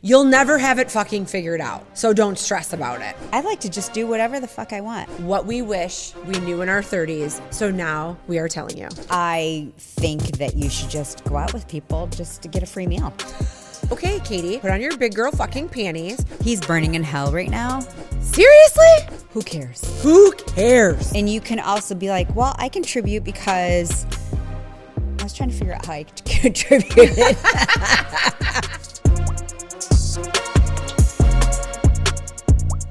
You'll never have it fucking figured out. So don't stress about it. I like to just do whatever the fuck I want. What we wish we knew in our 30s. So now we are telling you. I think that you should just go out with people just to get a free meal. Okay, Katie, put on your big girl fucking panties. He's burning in hell right now. Seriously? Who cares? Who cares? And you can also be like, well, I contribute because I was trying to figure out how I contributed.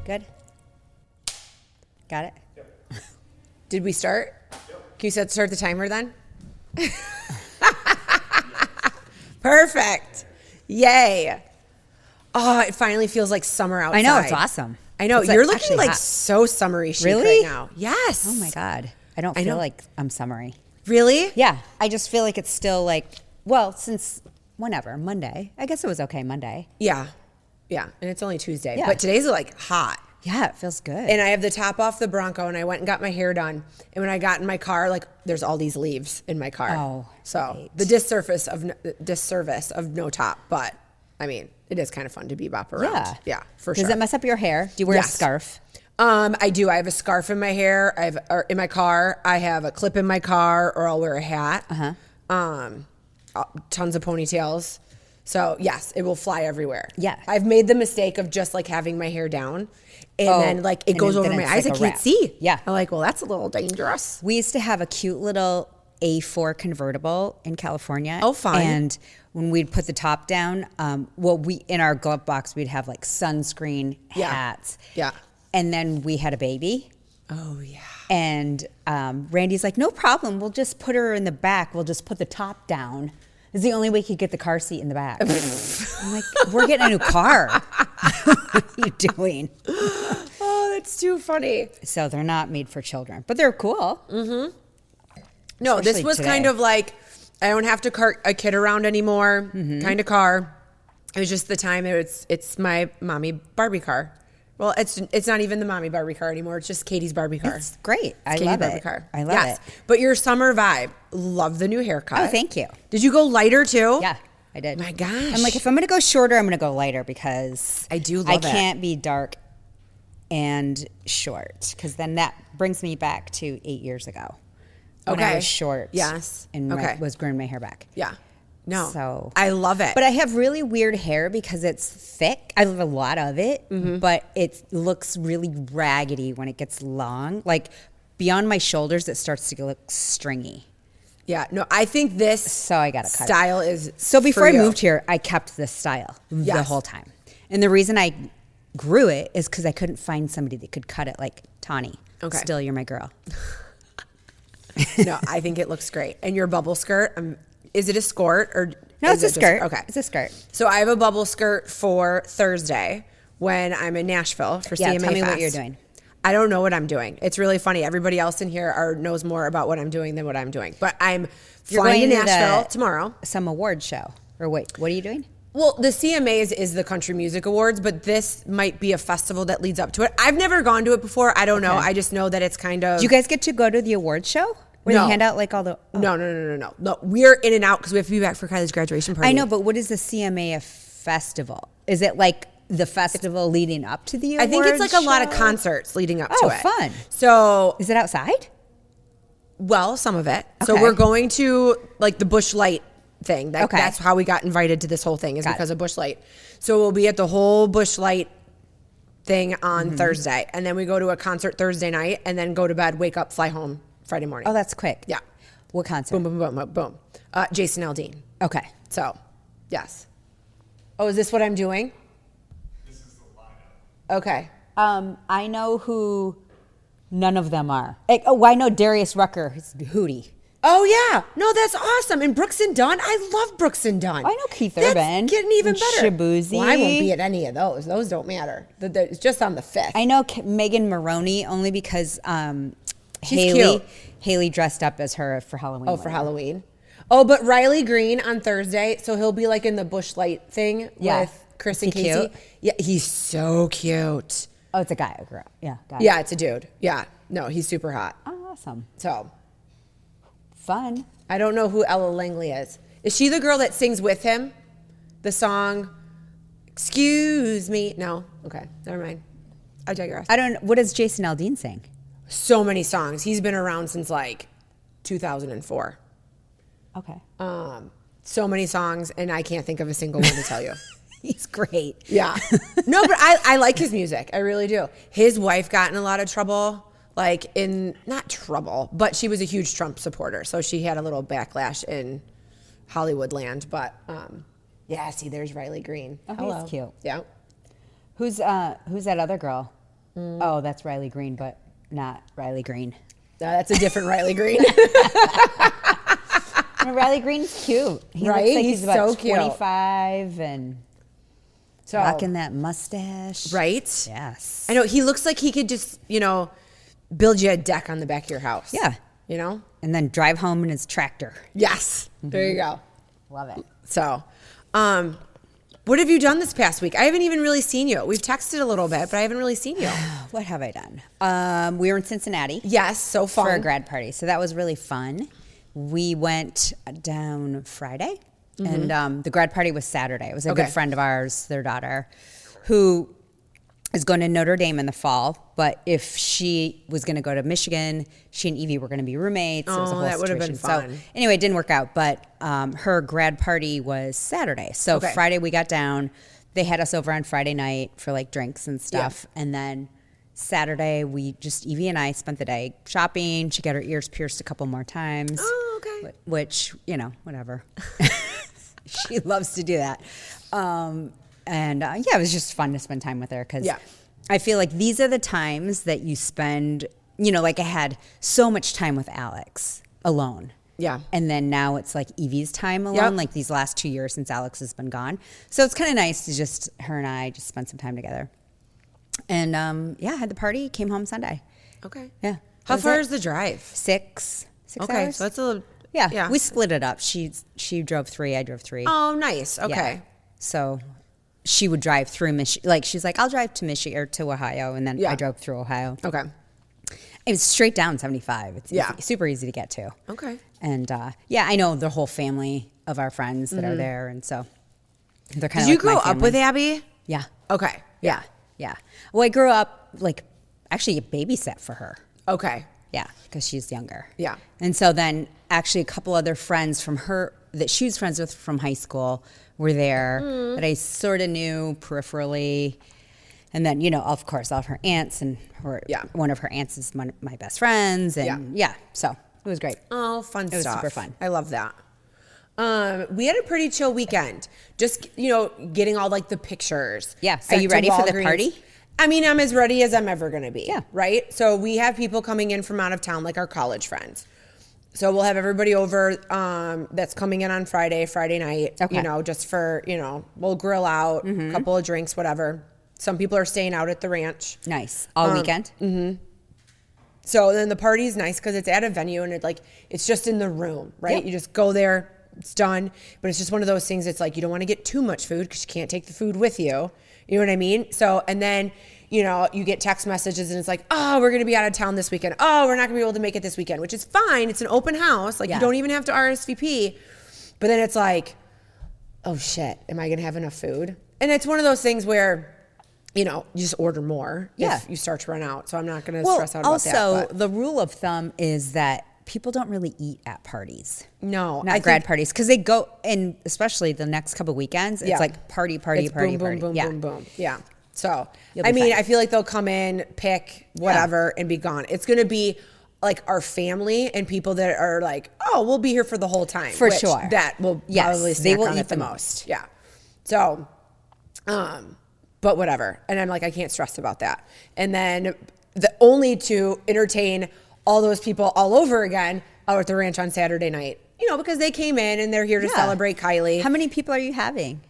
Good? Got it? Yep. Did we start? Yep. Can you start the timer then? Perfect. Yay. Oh, it finally feels like summer outside. I know, it's awesome. I know. It's You're looking like hot. so summery chic Really? right now. Yes. Oh my God. I don't feel like I'm summery. Really? Yeah. I just feel like it's still like, well, since whenever, Monday. I guess it was okay Monday. Yeah. Yeah. And it's only Tuesday. Yeah. But today's like hot. Yeah, it feels good. And I have the top off the Bronco and I went and got my hair done. And when I got in my car, like there's all these leaves in my car. Oh, so right. the disservice of no top. But I mean, it is kind of fun to bebop around. Yeah. Yeah, for sure. Does it mess up your hair? Do you wear a scarf? I do. I have a scarf in my hair. Or in my car. I have a clip in my car, or I'll wear a hat. Tons of ponytails. So yes, it will fly everywhere. Yeah. I've made the mistake of just like having my hair down, and then like it goes over my eyes. I can't see. Yeah. I'm like, well, that's a little dangerous. We used to have a cute little A4 convertible in California. Oh, fun. And when we'd put the top down, we in our glove box we'd have like sunscreen, hats. Yeah. And then we had a baby. Oh yeah. And Randy's like, no problem. We'll just put her in the back. We'll just put the top down. It's the only way he could get the car seat in the back. I'm like, we're getting a new car. What are you doing? Oh, that's too funny. So they're not made for children, but they're cool. Mm-hmm. No, Especially this was today. kind of like, I don't have to cart a kid around anymore kind of car. It was just the time it's my mommy Barbie car. Well, it's not even the mommy Barbie car anymore. It's just Katie's Barbie car. It's great. I Katie's love Barbie it. car. I love it. But your summer vibe. Love the new haircut. Oh, thank you. Did you go lighter too? Yeah, I did. My gosh. I'm like, if I'm going to go shorter, I'm going to go lighter because I do love I it. can't be dark and short because then that brings me back to 8 years ago when I was short. Yes. And was growing my hair back. Yeah. No. So I love it. But I have really weird hair because it's thick. I have a lot of it, but it looks really raggedy when it gets long. Like beyond my shoulders, it starts to look stringy. Yeah. No, I think this So I got to cut style is So before for I you. moved here, I kept this style the Yes. whole time. And the reason I grew it is because I couldn't find somebody that could cut it like Tawny. Okay. Still, you're my girl. No, I think it looks great. And your bubble skirt, is it a skirt or No, is it's a it just- skirt. Okay. It's a skirt. So I have a bubble skirt for Thursday when I'm in Nashville for Yeah, CMA tell me Fest. what you're doing. I don't know what I'm doing. It's really funny. Everybody else in here knows more about what I'm doing than what I'm doing. But I'm flying to going to Nashville tomorrow. Some award show. Or wait, what are you doing? Well, the CMAs is the Country Music Awards, but this might be a festival that leads up to it. I've never gone to it before. I don't know. I just know that it's kind of... Do you guys get to go to the award show? Where No. they hand out like all the... Oh. No. We're in and out because we have to be back for Kylie's graduation party. I know, but what is the CMA festival? Is it like the festival leading up to the award I think it's like a lot of show? concerts leading up to Oh, it. fun. So, Is it outside? well, some of it. So Okay. we're going to like the Busch Light thing. Okay. That's how we got invited to this whole thing is Got it. because of Busch Light. So we'll be at the whole Busch Light thing on Thursday. And then we go to a concert Thursday night and then go to bed, wake up, fly home Friday morning. Oh, that's quick. Yeah. What concert? Boom, boom, boom, boom, boom. Jason Aldean. Okay. So, yes. Oh, is this what I'm doing? This is the lineup. Okay. I know who none of them are. I know Darius Rucker. He's Hootie. Oh, yeah. No, that's awesome. And Brooks and Dunn. I love Brooks and Dunn. I know Keith That's Urban. getting even And better. Shabuzi. Well, I won't be at any of those. Those don't matter. It's just on the 5th. I know Megan Maroney only because She's cute. Haley dressed up as her for Halloween. Oh, for Halloween. Oh, but Riley Green on Thursday. So he'll be like in the Busch Light thing Yeah. with Chris Is and he Casey. cute? Yeah, he's so cute. Oh, it's a guy, a girl. Yeah, guy. Yeah, it's a dude. Yeah. No, he's super hot. Oh, awesome. So Fun. I don't know who Ella Langley is. Is she the girl that sings with him? The song Excuse me. No. Okay. Never mind. I digress. What does Jason Aldean sing? So many songs. He's been around since like 2004. Okay. So many songs, and I can't think of a single one to tell you. He's great. Yeah. No, but I like his music. I really do. His wife got in a lot of trouble, not trouble, but she was a huge Trump supporter. So she had a little backlash in Hollywood land. But yeah, see, there's Riley Green. Oh, Hello. he's cute. Yeah. Who's that other girl? Oh, that's Riley Green, but not Riley Green. That's a different Riley Green. No, Riley Green's cute. He Right? looks like He's he's about so cute. 25 and So, rocking that mustache. right? Yes. I know. He looks like he could just, build you a deck on the back of your house. Yeah. You know? And then drive home in his tractor. Yes. There you go. Love it. So, what have you done this past week? I haven't even really seen you. We've texted a little bit, but I haven't really seen you. What have I done? We were in Cincinnati Yes, so fun. for a grad party. So that was really fun. We went down Friday, and the grad party was Saturday. It was a Okay. good friend of ours, their daughter, who is going to Notre Dame in the fall. But if she was going to go to Michigan, she and Evie were going to be roommates. It was a Oh, whole that would have situation. been fun. So anyway, it didn't work out. But her grad party was Saturday. So Okay. Friday we got down. They had us over on Friday night for like drinks and stuff. And then Saturday, Evie and I spent the day shopping. She got her ears pierced a couple more times. Oh, okay. Which, whatever. She loves to do that. It was just fun to spend time with her because Yeah. I feel like these are the times that you spend, like I had so much time with Alex alone. Yeah. And then now it's like Evie's time alone, Yep. like these last 2 years since Alex has been gone. So it's kind of nice to her and I just spend some time together. And had the party, came home Sunday. Okay. Yeah. How Was far it is the drive? six Okay, hours? so that's a little. Yeah, we split it up. She drove 3, I drove 3. Oh, nice. Okay. Yeah. So she would drive through Michigan. Like she's like, I'll drive to Michigan or to Ohio, and then Yeah. I drove through Ohio. Okay. It was straight down 75. It's Yeah. super easy to get to. Okay. And I know the whole family of our friends that are there, and so they're kind Did of. you grow up with Abby? Yeah. Okay. Yeah. Yeah. Well, I grew up actually babysat for her. Okay. Yeah, because she's younger. Yeah. And so then actually a couple other friends from her that she was friends with from high school were there that I sort of knew peripherally. And then, of course, all of her aunts and one of her aunts is my best friends. And so it was great. Oh, fun stuff. It was super fun. I love that. We had a pretty chill weekend. Just, getting all the pictures. Yeah. Are sent you to ready for the Walgreens. party? I mean, I'm as ready as I'm ever going to be. Yeah. Right? So we have people coming in from out of town, like our college friends. So we'll have everybody over that's coming in on Friday night, Okay. just for, we'll grill out, a couple of drinks, whatever. Some people are staying out at the ranch. Nice. All weekend? So then the party's nice because it's at a venue and it's just in the room, right? Yep. You just go there, it's done. But it's just one of those things. It's like you don't want to get too much food because you can't take the food with you. You know what I mean? So, and then, you get text messages and it's like, oh, we're going to be out of town this weekend. Oh, we're not going to be able to make it this weekend, which is fine. It's an open house. You don't even have to RSVP. But then it's like, oh shit, am I going to have enough food? And it's one of those things where, you just order more if you start to run out. So I'm not going to stress out about that. Also, the rule of thumb is that people don't really eat at parties. No, Not grad parties. Because they go, and especially the next couple weekends, it's like party. It's boom, party. boom, Yeah. boom, boom. Yeah. So, You'll be I mean, fine. I feel like they'll come in, pick whatever, and be gone. It's going to be our family and people that are like, oh, we'll be here for the whole time. For which sure. That will probably they snack will on eat it the the most. Yeah. So, but whatever. And I'm like, I can't stress about that. And then only to entertain all those people all over again out at the ranch on Saturday night, because they came in and they're here to celebrate Kylie. How many people are you having?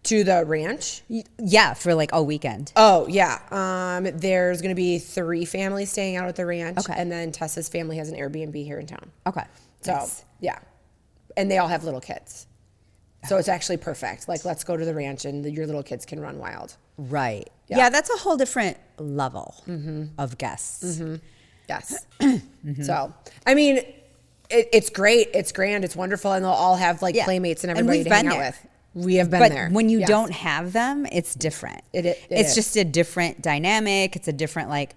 To the ranch? Yeah, for all weekend. Oh, yeah. There's going to be 3 families staying out at the ranch. Okay. And then Tessa's family has an Airbnb here in town. Okay. So, Nice. yeah. And they all have little kids. So it's actually perfect. Let's go to the ranch and your little kids can run wild. Right. Yeah. Yeah, that's a whole different level of guests. Yes. So, I mean, it's great. It's grand. It's wonderful. And they'll all have playmates and everybody we've to hang been out there. with. We have been but there. when you Yes. don't have them, it's different. It it's is. just a different dynamic. It's a different like,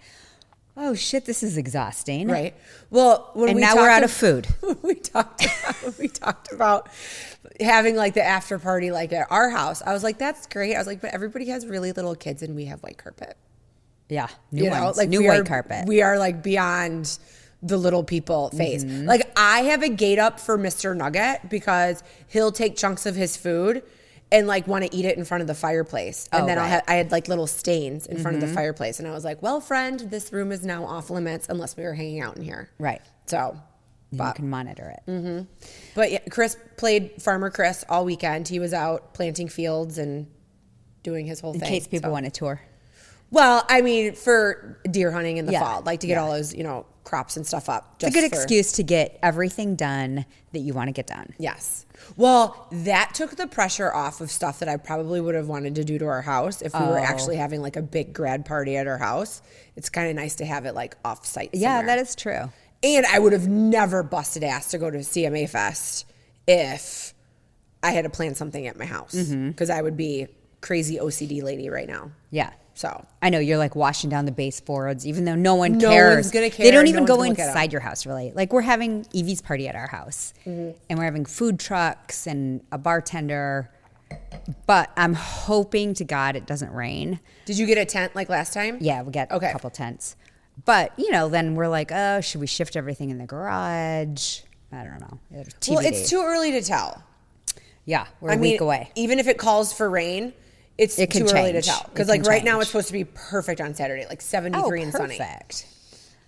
oh shit, this is exhausting. Right. Well, And now we're out of food. we talked about having like the after party like at our house. I was like, that's great. I was like, but everybody has really little kids and we have white carpet. Yeah, new ones, like new white carpet. We are like beyond the little people phase. Mm-hmm. Like I have a gate up for Mr. Nugget because he'll take chunks of his food and like want to eat it in front of the fireplace. And then right. I had like little stains in front of the fireplace. And I was like, well, friend, this room is now off limits unless we were hanging out in here. Right. So, And you can monitor it. but yeah, Chris played Farmer Chris all weekend. He was out planting fields and doing his whole In thing. case people So- want a tour. Well, I mean, for deer hunting in the Yeah. fall, like to get all those, crops and stuff up. It's a good excuse to get everything done that you want to get done. Yes. Well, that took the pressure off of stuff that I probably would have wanted to do to our house if we were actually having like a big grad party at our house. It's kind of nice to have it like off site. Yeah, that is true. And I would have never busted ass to go to CMA Fest if I had to plan something at my house because I would be crazy OCD lady right now. Yeah. So I know you're like washing down the baseboards, even though no one No cares. one's gonna They don't care. even No go one's gonna look at 'em. inside your house, really. Like we're having Evie's party at our house, and we're having food trucks and a bartender. But I'm hoping to God it doesn't rain. did you get a tent like last time? Yeah, we got a couple tents. But then we're like, oh, should we shift everything in the garage? I don't know. Well, it's too early to tell. Yeah, we're a week away. Even if it calls for rain, it's It can too early to change. tell. It Because can like right now change. it's supposed to be perfect on Saturday, like 73 and sunny. Perfect.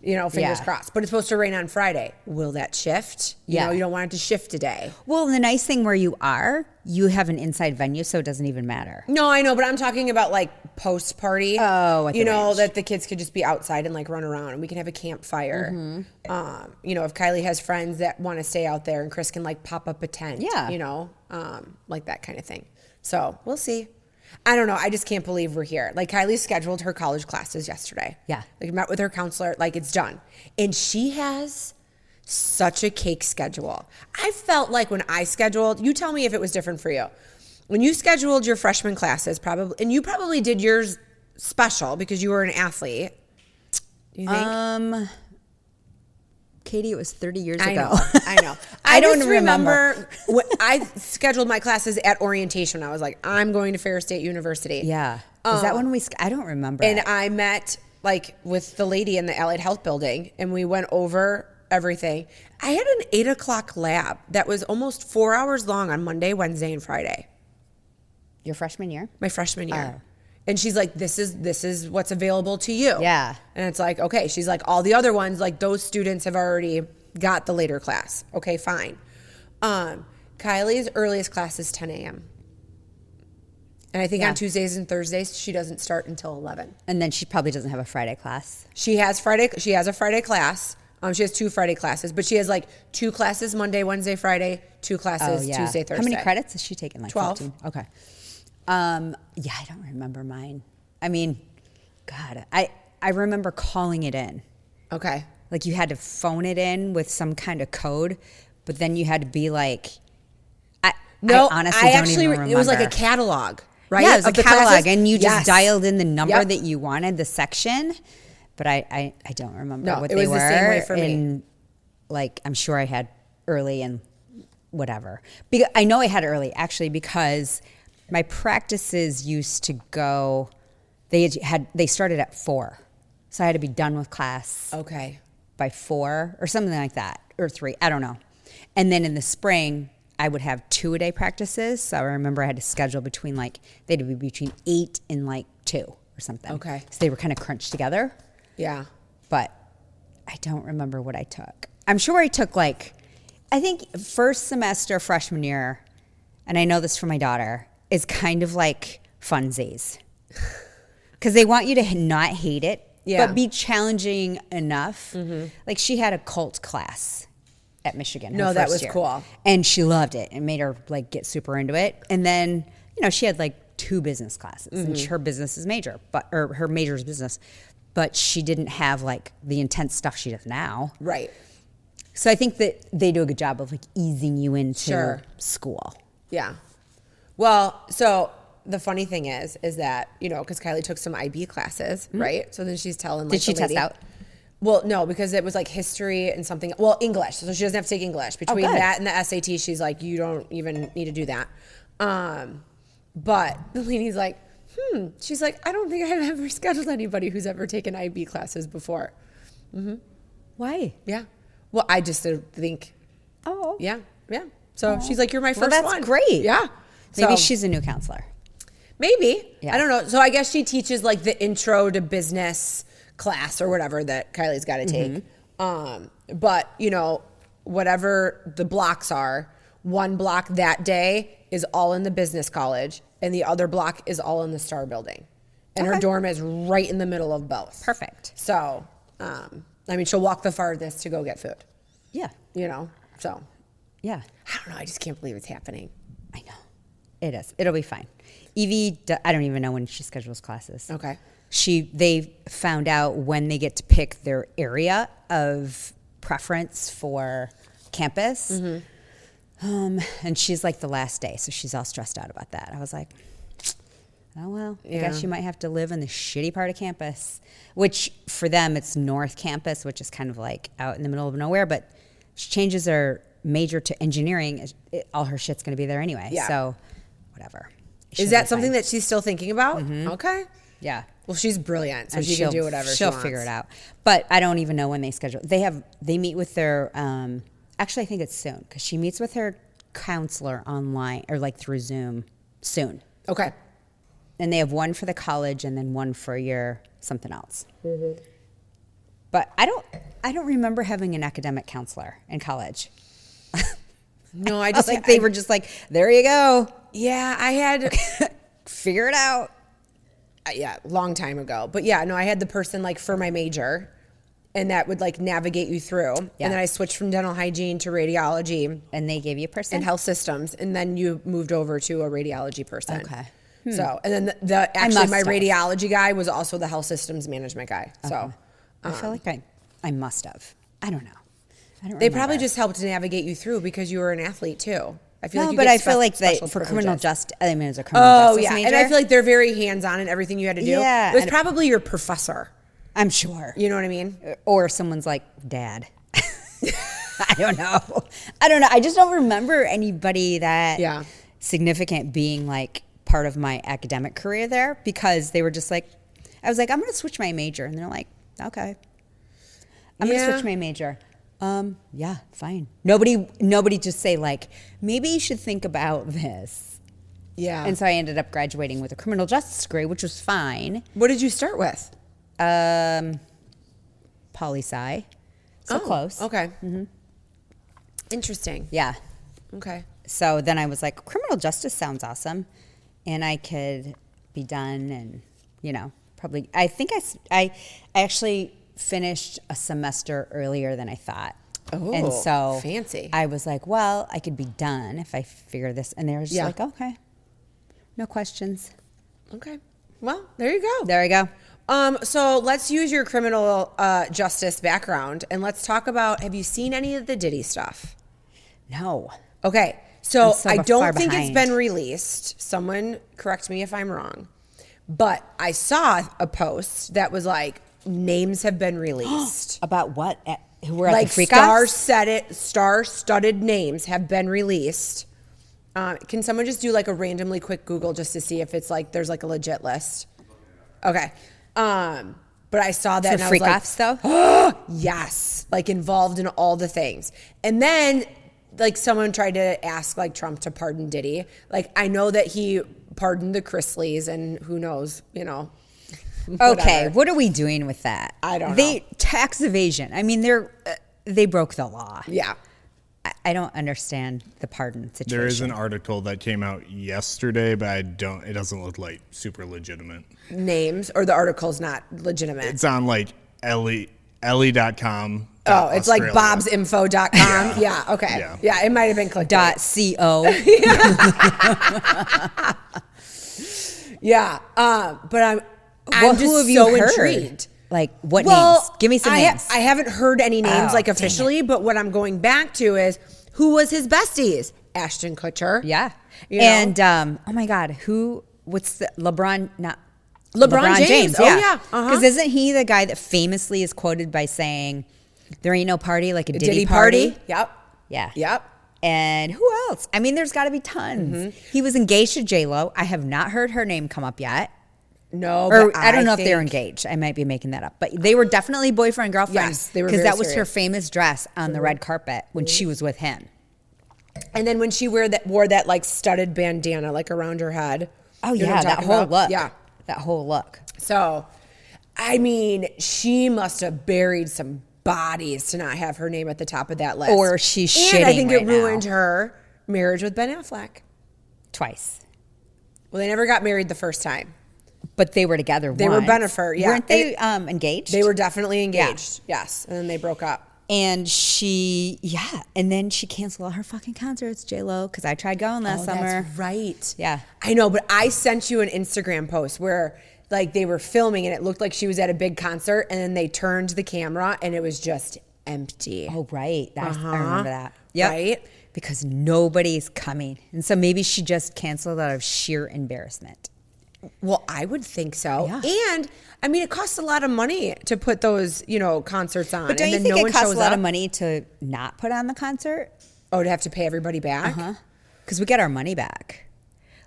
Fingers Yeah. crossed. But it's supposed to rain on Friday. Will that shift? Yeah. You don't want it to shift today. Well, the nice thing where you are, you have an inside venue, so it doesn't even matter. No, I know, but I'm talking about like post party. Oh, at the ranch. that the kids could just be outside and like run around and we can have a campfire. If Kylie has friends that want to stay out there and Chris can like pop up a tent. Yeah. Like that kind of thing. So we'll see. I don't know. I just can't believe we're here. Like Kylie scheduled her college classes yesterday. Yeah. Like met with her counselor. Like it's done. And she has such a cake schedule. I felt like when I scheduled, you tell me if it was different for you. When you scheduled your freshman classes, and you probably did yours special because you were an athlete. Do you think? Katie, it was 30 years I ago. know. I know. I don't just remember when I scheduled my classes at orientation. I was like, I'm going to Fair State University. Yeah. Is that when I don't remember. And it. I met like with the lady in the Allied Health building and we went over everything. I had an 8:00 lab that was almost 4 hours long on Monday, Wednesday, and Friday. Your freshman year? My freshman year. Oh. And she's like, this is what's available to you. Yeah. And it's like, okay. She's like, all the other ones, like those students have already got the later class. Okay, fine. Kylie's earliest class is 10 a.m. And I think Yeah. on Tuesdays and Thursdays, she doesn't start until 11. And then she probably doesn't have a Friday class. She has a Friday class. She has 2 Friday classes, but she has like 2 classes Monday, Wednesday, Friday, 2 classes Tuesday, Thursday. How many credits is she taking? Like 12. 14? Okay. Yeah, I don't remember mine. I mean, God, I remember calling it in. Okay. Like you had to phone it in with some kind of code, but then you had to be like, I honestly don't even remember. It was like a catalog, right? Yeah, it was a Of the catalog, classes? and you just Yes. dialed in the number Yep. that you wanted, the section. But I don't remember No, what it they was were. the same way for me. And like, I'm sure I had early and whatever. Because I know I had early actually because my practices used to go. They started at 4, so I had to be done with class Okay. by 4 or something like that, or 3. I don't know. And then in the spring, I would have 2-a-day practices. So I remember I had to schedule between they'd be between 8 and 2 or something. Okay. So they were kind of crunched together. Yeah. But I don't remember what I took. I'm sure I took I think first semester freshman year, and I know this from my daughter, is kind of like funsies. Because they want you to not hate it, Yeah. but be challenging enough. Like she had a cult class at Michigan. her No, that first was year. cool. And she loved it and made her get super into it. And then, she had 2 business classes and her business is major, or her major is business. But she didn't have the intense stuff she does now. Right. So I think that they do a good job of easing you into Sure. school. Yeah. Well, so the funny thing is that, because Kylie took some IB classes, right? So then she's telling, like, Did she the test lady- out? Well, no, because it was like history and something. Well, English. So she doesn't have to take English. Between good. that and the SAT, she's like, you don't even need to do that. But the lady's like, She's like, I don't think I've ever scheduled anybody who's ever taken IB classes before. Why? Yeah. Well, I just think, Oh. yeah. So she's like, you're my first that's one. great. Yeah. Maybe So- she's a new counselor. Maybe. Yeah. I don't know. So I guess she teaches like the intro to business class or whatever that Kylie's got to take. But, whatever the blocks are, one block that day is all in the business college and the other block is all in the Star Building. And her Okay. dorm is right in the middle of both. Perfect. So, she'll walk the farthest to go get food, Yeah. So Yeah. I don't know. I just can't believe it's happening. I know. It is. It'll be fine. Evie, I don't even know when she schedules classes. Okay. They found out when they get to pick their area of preference for campus. And she's like the last day, so she's all stressed out about that. I was like, oh, well, I guess you might have to live in the shitty part of campus, which for them, it's North Campus, which is kind of like out in the middle of nowhere. But she changes her major to engineering. All her shit's going to be there anyway. Yeah. So whatever. Is that something that she's still thinking about? Okay. Yeah. Well, she's brilliant, so And she can do whatever she she'll wants. figure it out. But I don't even know when they schedule. They meet with their actually I think it's soon because she meets with her counselor online or like through Zoom soon. Okay. And they have one for the college and then one for your something else. But I don't remember having an academic counselor in college. No, I I just like they were just like, there you go, Yeah, I had figure it out. Long time ago. But yeah, no, I had the person like for my major and that would like navigate you through. Yeah. And then I switched from dental hygiene to radiology And they gave you a person. and health systems and then you moved over to a radiology person. Okay. So, and then the actually must my have. radiology guy was also the health systems management guy. So, I feel like I must have. I don't know. I don't they probably remember. just helped navigate you through because you were an athlete too. I feel No, like you but get I feel like special for criminal privileges. justice, I mean, it's a criminal Oh justice yeah, major. and I feel like they're very hands-on in everything you had to do. Yeah, It was and- probably your professor. I'm sure. You know what I mean? Or someone's like, Dad. I don't know. I just don't remember anybody that significant being like part of my academic career there because they were just like, I was like, I'm going to switch my major. And they're like, okay. I'm going to switch my major. Yeah, fine. Nobody just say like, maybe you should think about this. Yeah. And so I ended up graduating with a criminal justice degree, which was fine. What did you start with? Poli-sci. So close. Okay. Interesting. Yeah. Okay. So then I was like, criminal justice sounds awesome. And I could be done and, probably, I think I actually finished a semester earlier than I thought. Oh, and so fancy. I was like, well, I could be done if I figure this. And they were just Yeah. like, okay, no questions. Okay. Well, there you go. There we go. So let's use your criminal justice background and let's talk about, have you seen any of the Diddy stuff? No. Okay. So I'm so I far don't think it's behind. been released. Someone correct me if I'm wrong. But I saw a post that was like, names have been released. About what? Who were at Like the freak-offs? star-studded names have been released. Can someone just do like a randomly quick Google just to see if it's like, there's like a legit list? Okay. But I saw that For and I was freak-offs, like, though? yes, like involved in all the things. And then like someone tried to ask like Trump to pardon Diddy. Like I know that he pardoned the Chrisleys and who knows, Okay, whatever. what are we doing with that? I don't know. Tax evasion. I mean, they broke the law. Yeah. I don't understand the pardon situation. There is an article that came out yesterday, but it doesn't look like super legitimate. Names or the article's not legitimate. It's on like Ellie.com. Oh, it's like Australia. bobsinfo.com. Yeah, okay. Yeah, it might have been clickbait. .co. Yeah, but I'm Well, just who have you so heard? intrigued. Like, what names? Give me some names. I haven't heard any names Oh, like dang officially, but what I'm going back to is who was his besties? Ashton Kutcher. Yeah. You know? And oh my God, what's the LeBron? Not LeBron James. Oh, yeah. Because isn't he the guy that famously is quoted by saying, "There ain't no party like a Diddy party." party"? Yep. Yeah. Yep. And who else? I mean, there's got to be tons. He was engaged to J-Lo. I have not heard her name come up yet. No, Or but I don't know if they're think- engaged. I might be making that up. But they were definitely boyfriend, girlfriend. Yes, they were because very that was her serious. famous dress on the red carpet when she was with him. And then when she wore that like studded bandana like around her head. Oh, You know yeah, what I'm that talking whole about? look. Yeah. That whole look. So, I mean, she must have buried some bodies to not have her name at the top of that list. Or she's And I shitting think right it ruined now. her marriage with Ben Affleck. Twice. Well, they never got married the first time. But they were together They were once. Bennifer, yeah. Weren't they engaged? They were definitely engaged. Yes. And then they broke up. And and then she canceled all her fucking concerts, J-Lo, because I tried going last summer. That's right. Yeah. I know, but I sent you an Instagram post where like they were filming and it looked like she was at a big concert and then they turned the camera and it was just empty. Oh, right. I remember that. Yep. Right? Because nobody's coming. And so maybe she just canceled out of sheer embarrassment. Well, I would think so. Yeah. And I mean, it costs a lot of money to put those, concerts on. But don't and you then think no it one costs shows a lot up. of money to not put on the concert? Oh, to have to pay everybody back? Because we get our money back.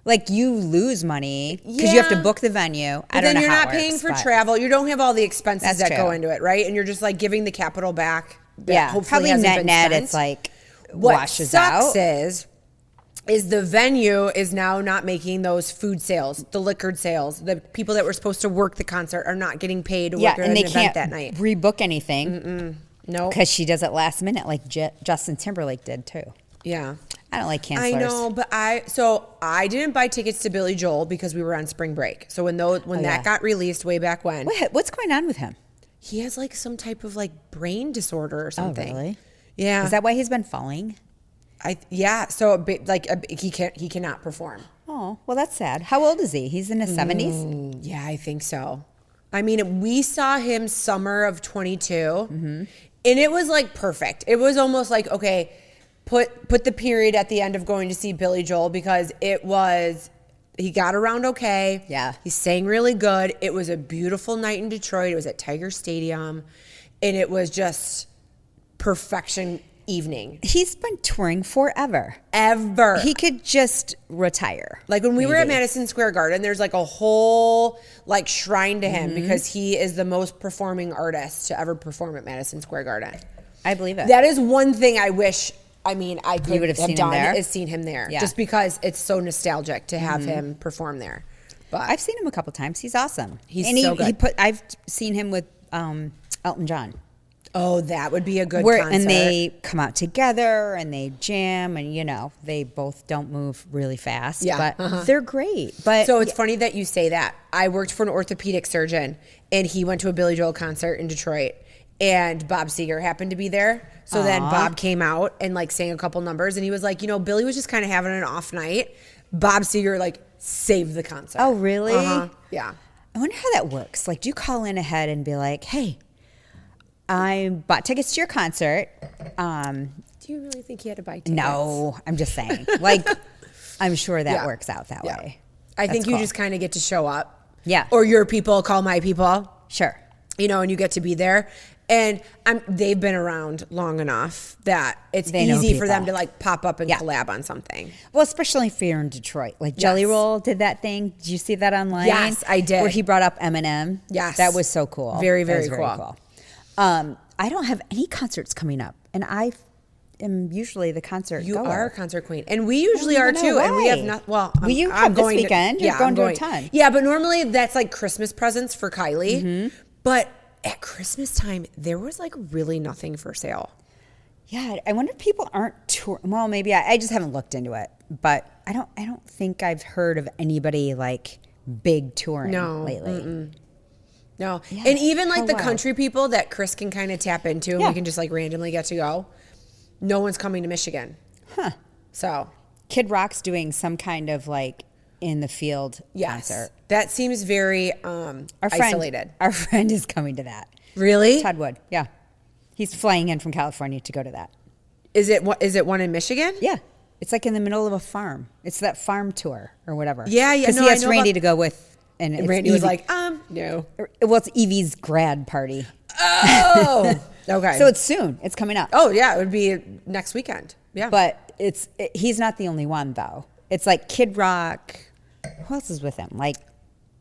Like you lose money because you have to Yeah. book the venue. But I don't then know you're how not it paying works, for but- travel. You don't have all the expenses That's that true. go into it, right? And you're just like giving the capital back. That Yeah, hopefully probably hasn't net been net. spent. It's like What washes sucks out. is the venue is now not making those food sales, the liquored sales. The people that were supposed to work the concert are not getting paid to Yeah, work at and an they event can't that night. rebook anything No. because she does it last minute, like Justin Timberlake did too. Yeah. I don't like cancelers. I know, but I didn't buy tickets to Billy Joel because we were on spring break. So when that yeah. got released way back when, What's going on with him? he has like some type of like brain disorder or something. Oh, really? Yeah. Is that why he's been falling? So he cannot perform. Oh, well, that's sad. How old is he? He's in his 70s? Yeah, I think so. I mean, we saw him summer of 22, and it was like perfect. It was almost like, okay, put the period at the end of going to see Billy Joel because he got around okay. Yeah. He sang really good. It was a beautiful night in Detroit. It was at Tiger Stadium, and it was just perfection evening. He's been touring forever. Ever. He could just retire. Like when we were at maybe. Madison Square Garden, there's like a whole like shrine to him because he is the most performing artist to ever perform at Madison Square Garden. I believe it. That is one thing I wish. I mean, I could would have seen him done there? is seen him there, Yeah. just because it's so nostalgic to have him perform there. But I've seen him a couple times. He's awesome. He's and so good. I've seen him with Elton John. oh, that would be a good concert. And they come out together and they jam and, they both don't move really fast. Yeah, But they're great. But So it's funny that you say that. I worked for an orthopedic surgeon, and he went to a Billy Joel concert in Detroit, and Bob Seger happened to be there. So then Bob came out and like sang a couple numbers, and he was like, Billy was just kind of having an off night. Bob Seger like saved the concert. Oh, really? Yeah. I wonder how that works. Like, do you call in ahead and be like, hey, I bought tickets to your concert. Do you really think he had to buy tickets? No, I'm just saying. Like, I'm sure that Yeah. works out that Yeah. way. I think That's you cool. just kind of get to show up. Yeah. Or your people call my people. Sure. And you get to be there. And they've been around long enough that it's They know easy for them to people. like pop up and Yeah. collab on something. Well, especially if you're in Detroit. Like Jelly Yes. Roll did that thing. Did you see that online? Yes, I did. Where he brought up Eminem. Yes. That was so cool. Very, That was very cool. I don't have any concerts coming up. And I am usually the concert You goer. are a concert queen, and we usually are even too. know And we have why. not. Well, Will you come this weekend? You're yeah, going I'm to a going ton. Yeah, but normally that's like Christmas presents for Kylie. Mm-hmm. But at Christmas time, there was like really nothing for sale. Yeah, I wonder if people aren't touring. Well, maybe I just haven't looked into it, but I don't think I've heard of anybody like big touring lately. No, Yeah. and even like Oh, the wow. country people that Chris can kind of tap into, and Yeah. we can just like randomly get to go. No one's coming to Michigan. Huh. So Kid Rock's doing some kind of like in the field yes, concert. that seems very isolated. Our friend is coming to that. Really? Todd Wood. Yeah, he's flying in from California to go to that. Is it one in Michigan? Yeah. It's like in the middle of a farm. It's that farm tour or whatever. Yeah, yeah. Because No, he I asked know Randy about- to go with, and And it's Randy was Evie. like, no. Well, it's Evie's grad party. Oh, okay. So it's soon. It's coming up. Oh yeah, it would be next weekend. Yeah. But he's not the only one though. It's like Kid Rock. Who else is with him? Like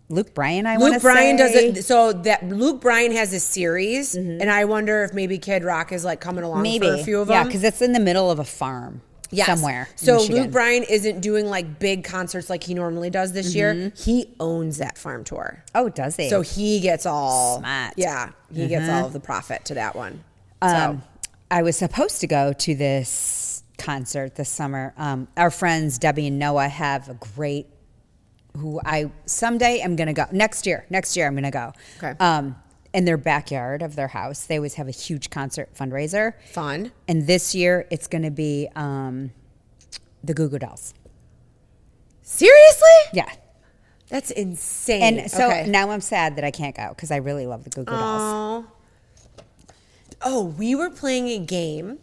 Luke Bryan. Luke Bryan does it. So that Luke Bryan has a series, and I wonder if maybe Kid Rock is like coming along for a few of them. Yeah, because it's in the middle of a farm. Yes. Somewhere. in So Michigan. Luke Bryan isn't doing like big concerts like he normally does this year. He owns that farm tour. Oh, does he? So he gets all Smart. Yeah, he gets all of the profit to that one. I was supposed to go to this concert this summer. Our friends Debbie and Noah have a great. Who I someday am gonna go next year. Next year I'm gonna go. Okay. In their backyard of their house, they always have a huge concert fundraiser. Fun. And this year it's gonna be the Goo Goo Dolls. Seriously? Yeah. That's insane. And so okay. now I'm sad that I can't go because I really love the Goo Goo Dolls. Oh, we were playing a game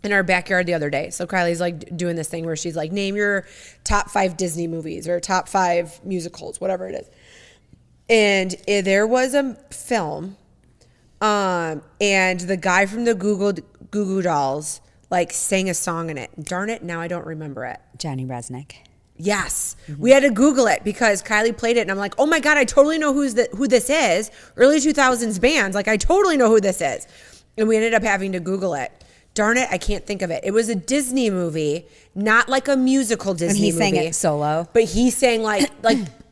in our backyard the other day. So Kylie's like doing this thing where she's like, name your top 5 Disney movies or top 5 musicals, whatever it is. And there was a film, and the guy from the Goo Goo Dolls like sang a song in it. Darn it, now I don't remember it. Johnny Resnick. Yes. We had to Google it because Kylie played it and I'm like, oh my God, I totally know who this is. Early 2000s bands. Like I totally know who this is. And we ended up having to Google it. Darn it, I can't think of it. It was a Disney movie, not like a musical Disney movie. And he sang it solo. But he sang like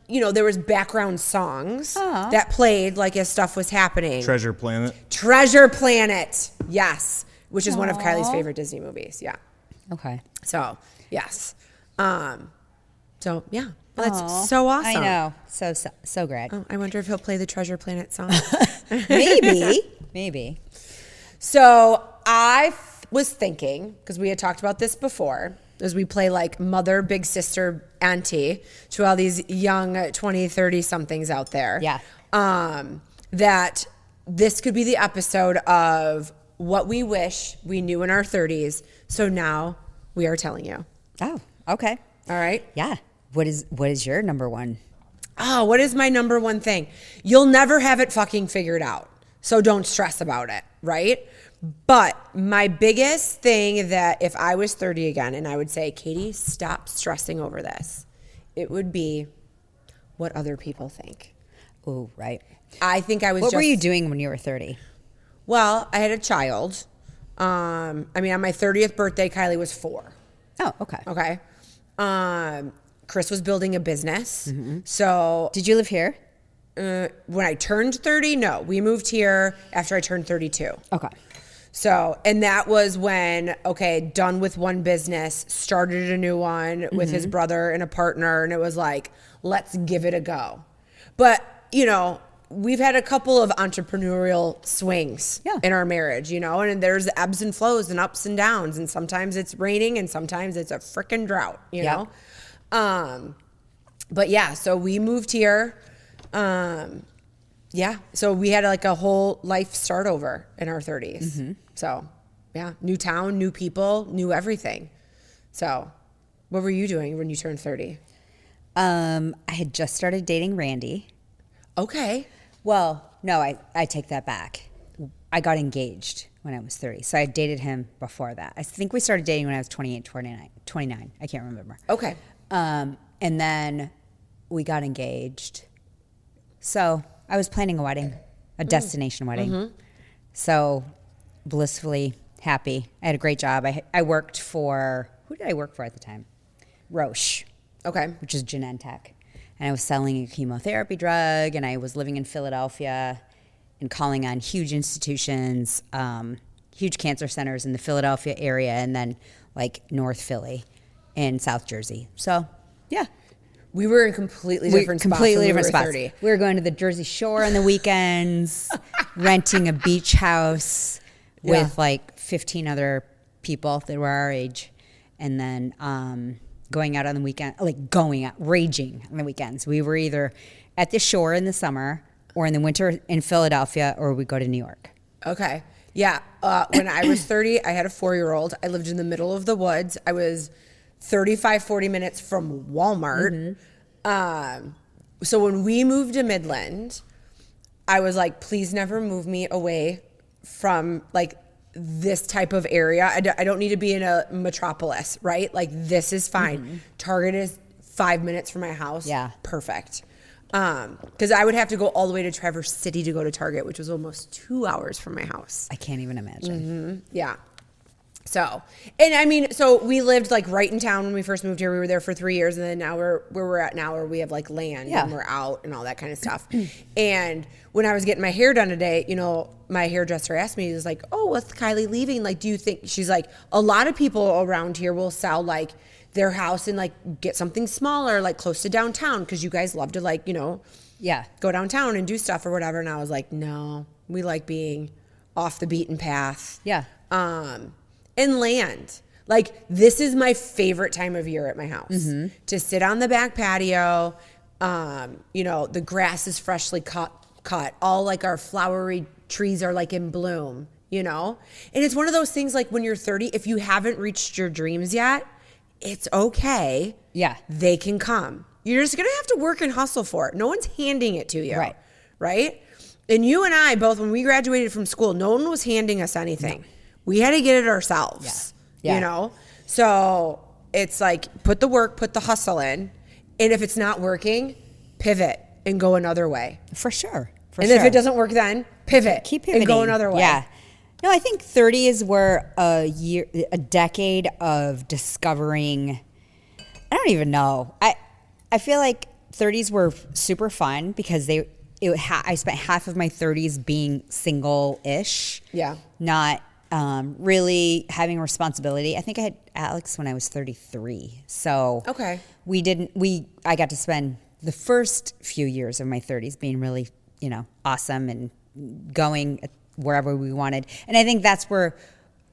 there was background songs that played like as stuff was happening. Treasure Planet. Treasure Planet. Yes. Which is one of Kylie's favorite Disney movies. Yeah. Okay. So, yes. So, yeah. Well, that's so awesome. I know. So great. Oh, I wonder if he'll play the Treasure Planet song. Maybe. So, I was thinking, because we had talked about this before, as we play like mother, big sister, auntie to all these young 20, 30 somethings out there. Yeah. That this could be the episode of what we wish we knew in our 30s. So now we are telling you. Oh, okay. All right. Yeah. What is your number one? Oh, what is my number one thing? You'll never have it fucking figured out. So don't stress about it, right? But my biggest thing that if I was 30 again and I would say, Katie, stop stressing over this, it would be what other people think. Oh, right. I think I was What were you doing when you were 30? Well, I had a child. On my 30th birthday, Kylie was 4. Oh, okay. Okay. Chris was building a business. So Did you live here? when I turned 30, no, we moved here after I turned 32. Okay. So, and that was when, done with one business, started a new one with his brother and a partner. And it was like, let's give it a go. But, we've had a couple of entrepreneurial swings in our marriage, and there's ebbs and flows and ups and downs. And sometimes it's raining and sometimes it's a freaking drought, you know? But yeah, so we moved here. So we had like a whole life start over in our 30s. So yeah, new town, new people, new everything. So what were you doing when you turned 30? I had just started dating Randy. Okay. Well, no, I take that back. I got engaged when I was 30. So I dated him before that. I think we started dating when I was 28, 29. I can't remember. Okay. And then we got engaged. So I was planning a wedding, a destination wedding. So blissfully happy. I had a great job. I worked for, who did I work for at the time? Roche. Okay. Which is Genentech. And I was selling a chemotherapy drug, and I was living in Philadelphia and calling on huge institutions, huge cancer centers in the Philadelphia area, and then like North Philly and South Jersey. So, yeah. We were in completely different spots. Completely when different we were spots. 30. We were going to the Jersey Shore on the weekends, renting a beach house with like 15 other people that were our age, and then going out on the weekend, raging on the weekends. We were either at the shore in the summer or in the winter in Philadelphia, or we go to New York. Okay. Yeah. When I was 30, I had a 4-year-old. I lived in the middle of the woods. I was 40 minutes from Walmart. So when we moved to Midland, I was like, please never move me away from like this type of area. I don't need to be in a metropolis, right? Like this is fine. Target is 5 minutes from my house. Yeah. Perfect. Because I would have to go all the way to Traverse City to go to Target, which was almost 2 hours from my house. I can't even imagine. Yeah. So, and I mean, so we lived like right in town when we first moved here. We were there for 3 years, and then now where we're at now, where we have like land and we're out and all that kind of stuff. And when I was getting my hair done today, you know, my hairdresser asked me, he was like, "Oh, with Kylie leaving, like, do you think?" She's like, "A lot of people around here will sell like their house and like get something smaller, like close to downtown, because you guys love to like, you know, go downtown and do stuff or whatever." And I was like, "No, we like being off the beaten path." Yeah. And land. Like, this is my favorite time of year at my house. To sit on the back patio. You know, the grass is freshly cut. All like our flowery trees are like in bloom, you know? And it's one of those things like when you're 30, if you haven't reached your dreams yet, it's okay. Yeah. They can come. You're just going to have to work and hustle for it. No one's handing it to you. Right. Right? And you and I both, when we graduated from school, no one was handing us anything. No. We had to get it ourselves. Yeah. You know? So it's like, put the work, put the hustle in. And if it's not working, pivot and go another way. For sure. If it doesn't work then, pivot. Keep pivoting. And go another way. Yeah. No, I think 30 is where a decade of discovering. I don't even know. I feel like 30s were super fun because I spent half of my 30s being single-ish. Yeah. Not really having responsibility. I think I had Alex when I was 33. So okay. I got to spend the first few years of my 30s being really, you know, awesome and going wherever we wanted. And I think that's where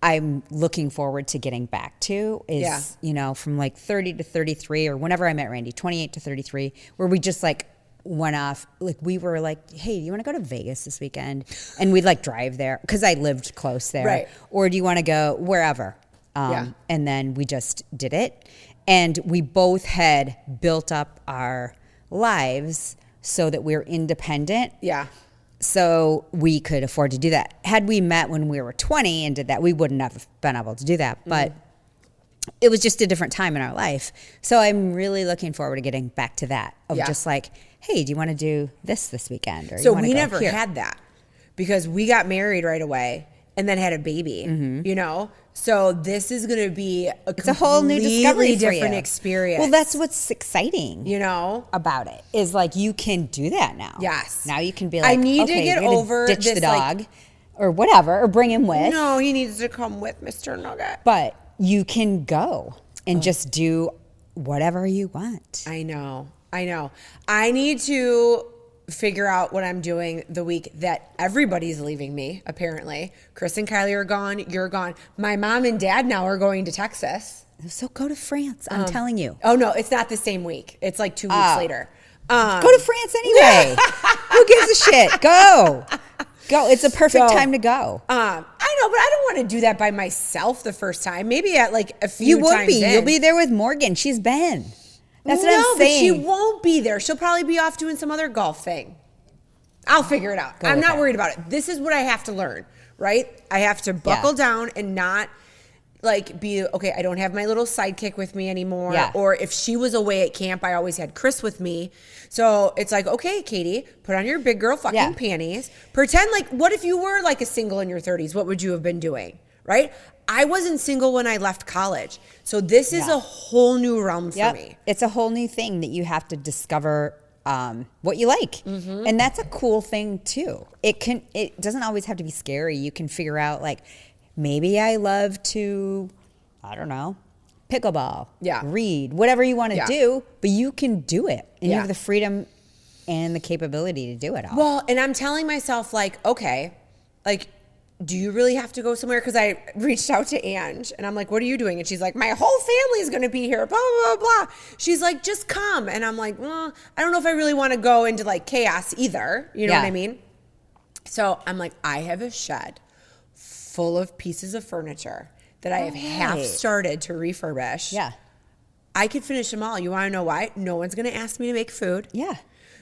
I'm looking forward to getting back to is, you know, from like 30 to 33 or whenever I met Randy, 28 to 33, where we just like went off. Like we were like, hey, do you want to go to Vegas this weekend? And we'd like drive there because I lived close there. Right. Or do you want to go wherever? And then we just did it. And we both had built up our lives so that we're independent. Yeah. So we could afford to do that. Had we met when we were 20 and did that, we wouldn't have been able to do that. But it was just a different time in our life. So I'm really looking forward to getting back to that of just like, hey, do you want to do this weekend? Or so we never had that because we got married right away and then had a baby, you know? So this is going to be it's a whole new discovery different experience. Well, that's what's exciting, you know, about it is like you can do that now. Yes. Now you can be like, I need okay, to get over ditch this, the dog, like, or whatever, or bring him with. No, he needs to come with Mr. Nugget. But you can go and just do whatever you want. I know. I need to figure out what I'm doing the week that everybody's leaving me, apparently. Chris and Kylie are gone. You're gone. My mom and dad now are going to Texas. So go to France. I'm telling you. Oh, no, it's not the same week. It's like 2 weeks later. Go to France anyway. Who gives a shit? Go. It's a perfect time to go. I know, but I don't want to do that by myself the first time. Maybe at like a few You would times be. in. You'll be there with Morgan. She's been. That's what I'm saying. But she won't be there. She'll probably be off doing some other golf thing. I'll figure it out. I'm not worried about it. This is what I have to learn, right? I have to buckle down and not like be, okay, I don't have my little sidekick with me anymore. Yeah. Or if she was away at camp, I always had Chris with me. So it's like, okay, Katie, put on your big girl fucking panties. Pretend like, what if you were like a single in your 30s? What would you have been doing, right? I wasn't single when I left college. So this is a whole new realm for me. It's a whole new thing that you have to discover what you like. And that's a cool thing too. It doesn't always have to be scary. You can figure out like, maybe I love to, I don't know, pickleball, read, whatever you want to do, but you can do it. And you have the freedom and the capability to do it all. Well, and I'm telling myself like, okay, like, do you really have to go somewhere? Because I reached out to Ange and I'm like, what are you doing? And she's like, my whole family is going to be here, blah, blah, blah, blah. She's like, just come. And I'm like, well, I don't know if I really want to go into like chaos either. You know what I mean? So I'm like, I have a shed full of pieces of furniture that I have half started to refurbish. Yeah. I could finish them all. You want to know why? No one's going to ask me to make food. Yeah.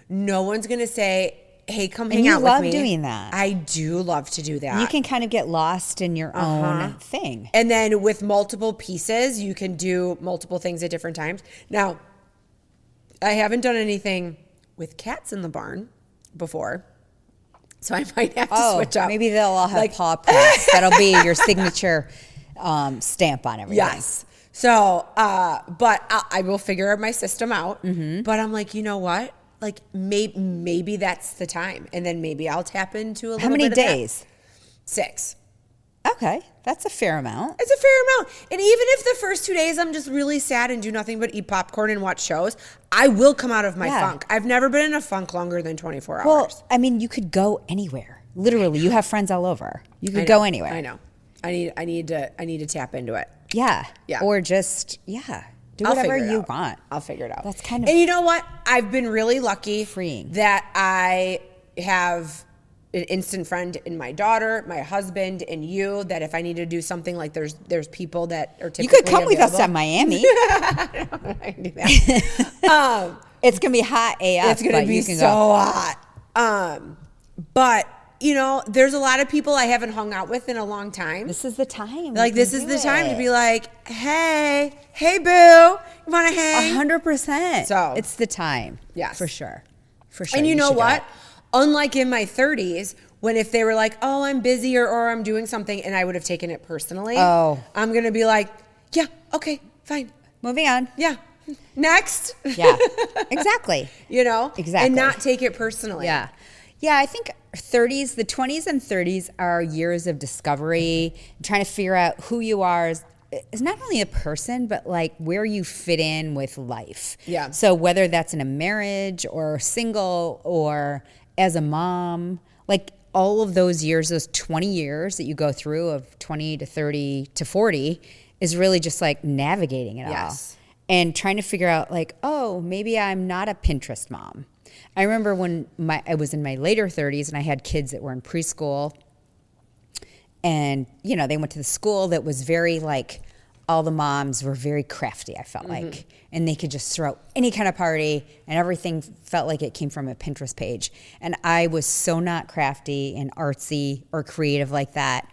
No one's going to say, hey, come And hang you out with love me. doing that. I do love to do that. You can kind of get lost in your own thing. And then with multiple pieces, you can do multiple things at different times. Now, I haven't done anything with cats in the barn before, so I might have to switch up. Maybe they'll all have paw prints. That'll be your signature stamp on everything. Yes. So, but I will figure my system out. But I'm like, you know what? Like maybe that's the time, and then maybe I'll tap into a little bit. How many of days? That. 6. Okay, that's a fair amount. It's a fair amount. And even if the first 2 days I'm just really sad and do nothing but eat popcorn and watch shows, I will come out of my funk. I've never been in a funk longer than 24 hours. Well, I mean, you could go anywhere. Literally, you have friends all over. You could go anywhere. I know. I need to tap into it. Yeah. Yeah. Or just do I'll whatever figure it you out. want. I'll figure it out. That's kind of And you know what? I've been really lucky freeing that I have an instant friend in my daughter, my husband, and you, that if I need to do something, like there's people that are typically You could come with us available. to Miami. I can do that. It's gonna be hot AF. It's going to be so hot. But you know, there's a lot of people I haven't hung out with in a long time. This is the time. Like this is the time to be like, hey boo, you want to hang? 100%. So it's the time. Yes, for sure. For sure. And you know should what? go. Unlike in my 30s, when if they were like, oh, I'm busy or I'm doing something, and I would have taken it personally. Oh. I'm going to be like, yeah, okay, fine. Moving on. Yeah. Next. Yeah. Exactly. You know? Exactly. And not take it personally. Yeah. Yeah, I think the 20s and 30s are years of discovery, trying to figure out who you are as not only a person, but like where you fit in with life. Yeah. So whether that's in a marriage or single or as a mom, like all of those years, those 20 years that you go through of 20 to 30 to 40 is really just like navigating it all. And trying to figure out like, oh, maybe I'm not a Pinterest mom. I remember when I was in my later 30s and I had kids that were in preschool, and you know, they went to the school that was very like, all the moms were very crafty, I felt like, and they could just throw any kind of party and everything felt like it came from a Pinterest page. And I was so not crafty and artsy or creative like that,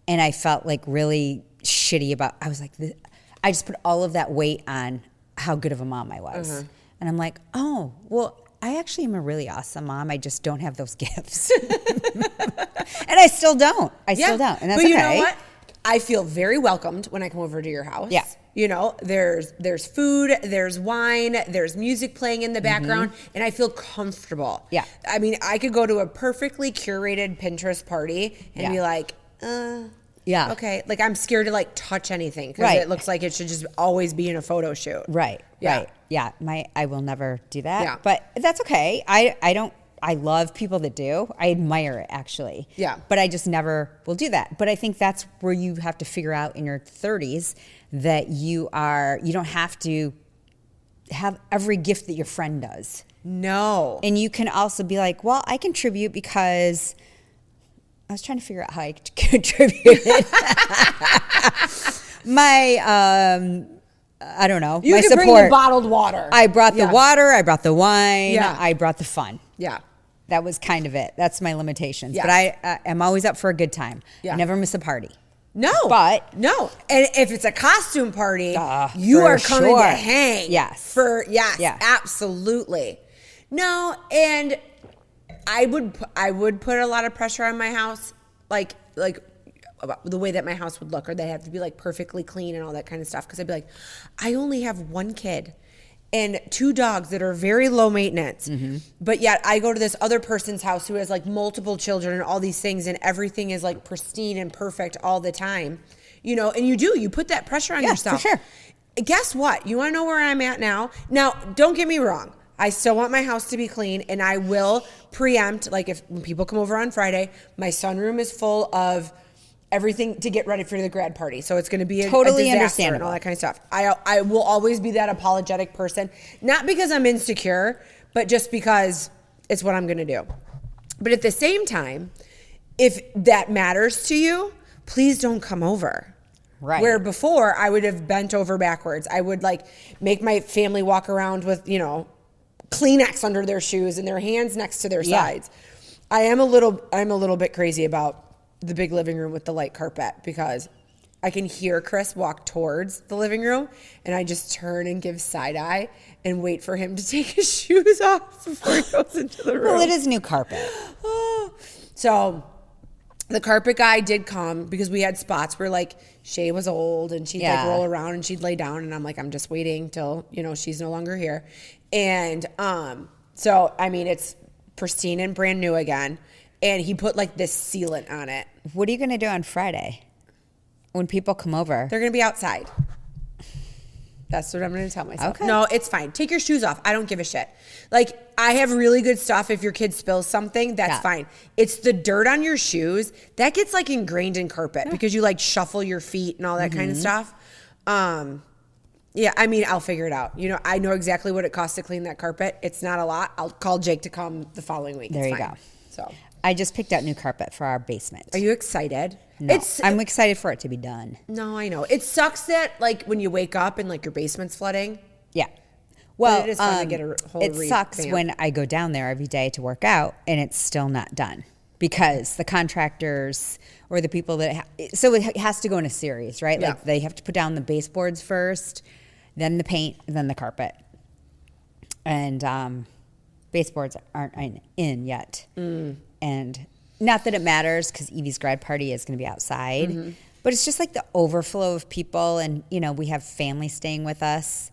and I felt like really shitty about, I was like, I just put all of that weight on how good of a mom I was. And I'm like, oh, well, I actually am a really awesome mom. I just don't have those gifts. And I still don't. Still don't. And that's but you okay. know what? I feel very welcomed when I come over to your house. Yeah. You know, there's food, there's wine, there's music playing in the background, and I feel comfortable. Yeah. I mean, I could go to a perfectly curated Pinterest party and be like, yeah. okay. Like I'm scared to like touch anything because it looks like it should just always be in a photo shoot. Right. Yeah. Right. Yeah. I will never do that. Yeah. But that's okay. I love people that do. I admire it actually. Yeah. But I just never will do that. But I think that's where you have to figure out in your 30s that you don't have to have every gift that your friend does. No. And you can also be like, well, I contribute because I was trying to figure out how I contributed. I don't know. You my can support. bring the bottled water. I brought the water. I brought the wine. Yeah. I brought the fun. Yeah. That was kind of it. That's my limitations. Yes. But I am always up for a good time. Yeah. I never miss a party. No. But no. And if it's a costume party, you for are coming sure. to hang. Yes. Yes. Absolutely. No, and I would put a lot of pressure on my house, like about the way that my house would look, or they have to be like perfectly clean and all that kind of stuff. Because I'd be like, I only have one kid and 2 dogs that are very low maintenance, but yet I go to this other person's house who has like multiple children and all these things, and everything is like pristine and perfect all the time, you know. And you put that pressure on yourself. For sure. Guess what? You want to know where I'm at now? Now, don't get me wrong. I still want my house to be clean, and I will preempt, like when people come over on Friday, my sunroom is full of everything to get ready for the grad party. So it's going to be Totally a disaster understandable. and all that kind of stuff. I will always be that apologetic person, not because I'm insecure, but just because it's what I'm going to do. But at the same time, if that matters to you, please don't come over. Right. Where before I would have bent over backwards. I would like make my family walk around with, Kleenex under their shoes and their hands next to their sides. I'm a little bit crazy about the big living room with the light carpet because I can hear Chris walk towards the living room and I just turn and give side eye and wait for him to take his shoes off before he goes into the room. Well, it is new carpet. So the carpet guy did come because we had spots where like Shay was old and she'd like roll around and she'd lay down and I'm like, I'm just waiting till, she's no longer here. And so, I mean, it's pristine and brand new again. And he put like this sealant on it. What are you going to do on Friday when people come over? They're going to be outside. That's what I'm going to tell myself. Okay. No, it's fine. Take your shoes off. I don't give a shit. Like, I have really good stuff. If your kid spills something, that's fine. It's the dirt on your shoes that gets like ingrained in carpet because you like shuffle your feet and all that kind of stuff. Yeah, I mean, I'll figure it out. I know exactly what it costs to clean that carpet. It's not a lot. I'll call Jake to come the following week. There it's you fine. go. So I just picked out new carpet for our basement. are you excited? No, I'm excited for it to be done. No, I know. It sucks that like when you wake up and like your basement's flooding. Yeah. Well, it is fun to get a whole it sucks revamp. when I go down there every day to work out and it's still not done because the contractors or the people that so it has to go in a series, right? Yeah. Like they have to put down the baseboards first, then the paint, then the carpet. And baseboards aren't in yet. And not that it matters because Evie's grad party is going to be outside, but it's just like the overflow of people and, we have family staying with us.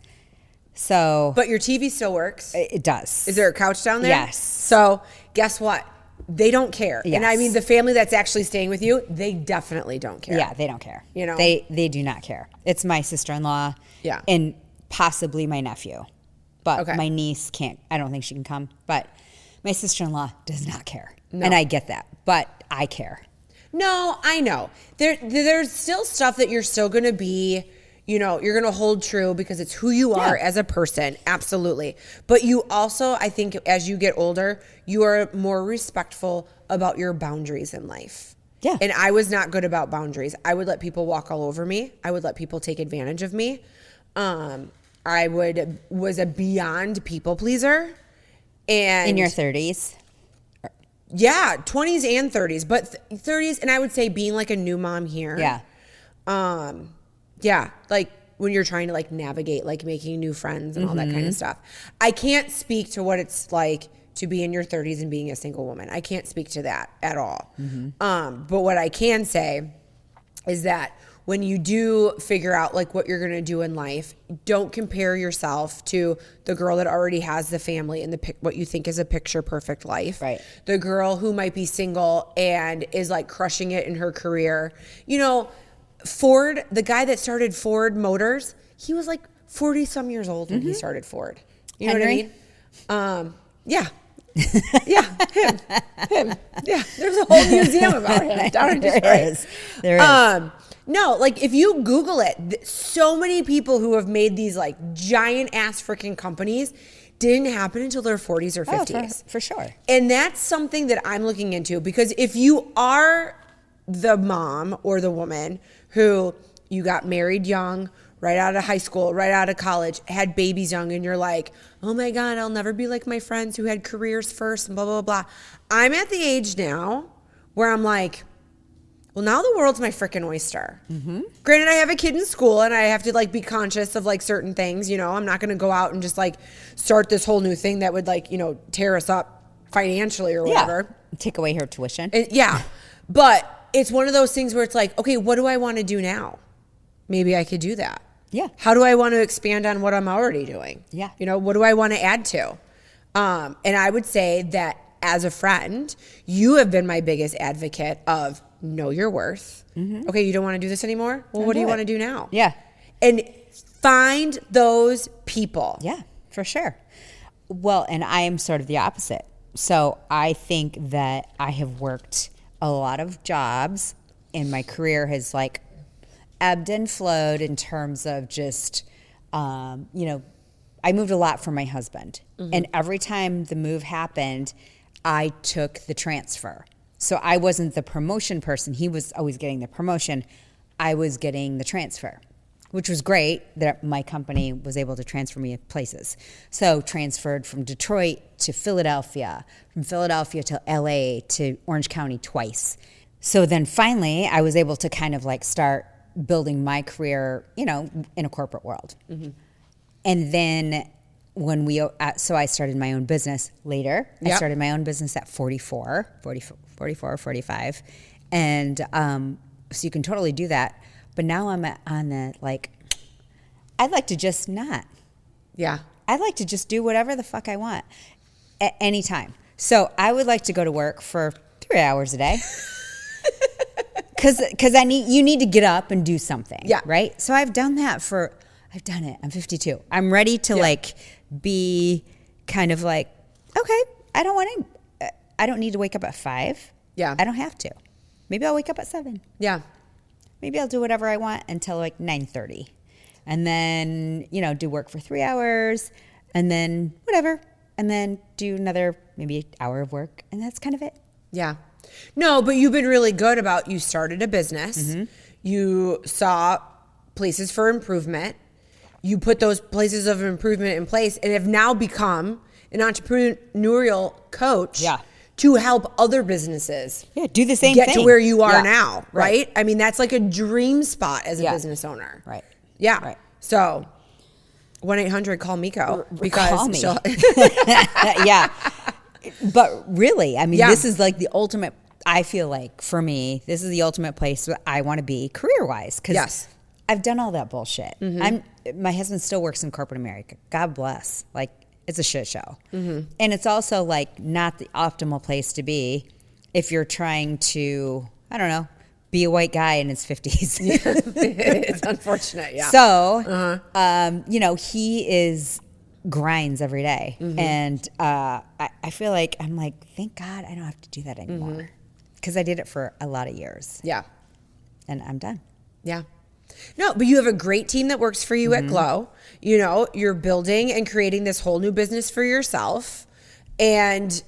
So, But your TV still works. it does. Is there a couch down there? Yes. So guess what? They don't care. Yes. And I mean, the family that's actually staying with you, they definitely don't care. Yeah, they don't care. They do not care. It's my sister-in-law. Yeah. And possibly my nephew. But Okay. my niece can't. I don't think she can come. But my sister-in-law does not care. No. And I get that. But I care. No, I know. There's still stuff that you're still going to be, you're going to hold true because it's who you are as a person. Absolutely. But you also, I think as you get older, you are more respectful about your boundaries in life. Yeah. And I was not good about boundaries. I would let people walk all over me. I would let people take advantage of me. I was a beyond people pleaser. And In your 30s. yeah, 20s and 30s, but 30s, and I would say being like a new mom here. Yeah. Yeah, like when you're trying to like navigate like making new friends and all that kind of stuff. I can't speak to what it's like to be in your 30s and being a single woman. I can't speak to that at all. But what I can say is that when you do figure out like what you're going to do in life, don't compare yourself to the girl that already has the family and what you think is a picture perfect life. Right. The girl who might be single and is like crushing it in her career. Ford, the guy that started Ford Motors, he was like 40 some years old when he started Ford. You know Henry? what I mean? Yeah. Yeah, him. Yeah, there's a whole museum about him down in Detroit. There is. No, like if you Google it, so many people who have made these like giant ass freaking companies didn't happen until their 40s or 50s. For sure. And that's something that I'm looking into because if you are the mom or the woman who you got married young, right out of high school, right out of college, had babies young, and you're like, oh my God, I'll never be like my friends who had careers first and blah, blah, blah. I'm at the age now where I'm like, well, now the world's my freaking oyster. Granted, I have a kid in school and I have to like be conscious of like certain things. I'm not going to go out and just like start this whole new thing that would like, tear us up financially or whatever. Take away her tuition. Yeah. But it's one of those things where it's like, okay, what do I want to do now? Maybe I could do that. Yeah. How do I want to expand on what I'm already doing? Yeah. What do I want to add to? And I would say that as a friend, you have been my biggest advocate of know your worth. Okay, you don't want to do this anymore? Well, what do you want to do now? Yeah. And find those people. Yeah, for sure. Well, and I am sort of the opposite. So I think that I have worked a lot of jobs and my career has like ebbed and flowed in terms of just, I moved a lot for my husband. And every time the move happened, I took the transfer. So I wasn't the promotion person. He was always getting the promotion. I was getting the transfer, which was great that my company was able to transfer me places. So transferred from Detroit to Philadelphia, from Philadelphia to LA to Orange County twice. So then finally I was able to kind of like start building my career, you know, in a corporate world. Mm-hmm. And then so I started my own business later. Yep. I started my own business at 44, 45. And so you can totally do that. But now I'm on the, like, I'd like to just not. Yeah. I'd like to just do whatever the fuck I want at any time. So I would like to go to work for 3 hours a day. Because you need to get up and do something. Yeah. Right? So I've done it. I'm 52. I'm ready to like be kind of like, okay, I don't need to wake up at 5. Yeah. I don't have to. Maybe I'll wake up at 7. Yeah. Maybe I'll do whatever I want until like 9:30. And then, you know, do work for 3 hours and then whatever. And then do another maybe hour of work. And that's kind of it. Yeah. No, but you've been really good about, you started a business. Mm-hmm. You saw places for improvement. You put those places of improvement in place and have now become an entrepreneurial coach to help other businesses do the same thing. Get to where you are now, right? I mean, that's like a dream spot as a business owner. Right. Yeah. Right. So 1-800-CALL Meko because call me. Yeah. But really, I mean, this is like the ultimate, I feel like for me, this is the ultimate place that I want to be career-wise. Because I've done all that bullshit. Mm-hmm. My husband still works in corporate America. God bless. Like, it's a shit show. Mm-hmm. And it's also like not the optimal place to be if you're trying to, I don't know, be a white guy in his 50s. It's unfortunate, yeah. So, you know, he grinds every day. Mm-hmm. And I feel like, I'm like, thank God I don't have to do that anymore. Because I did it for a lot of years. Yeah. And I'm done. Yeah. No, but you have a great team that works for you at Glow. You know, you're building and creating this whole new business for yourself. And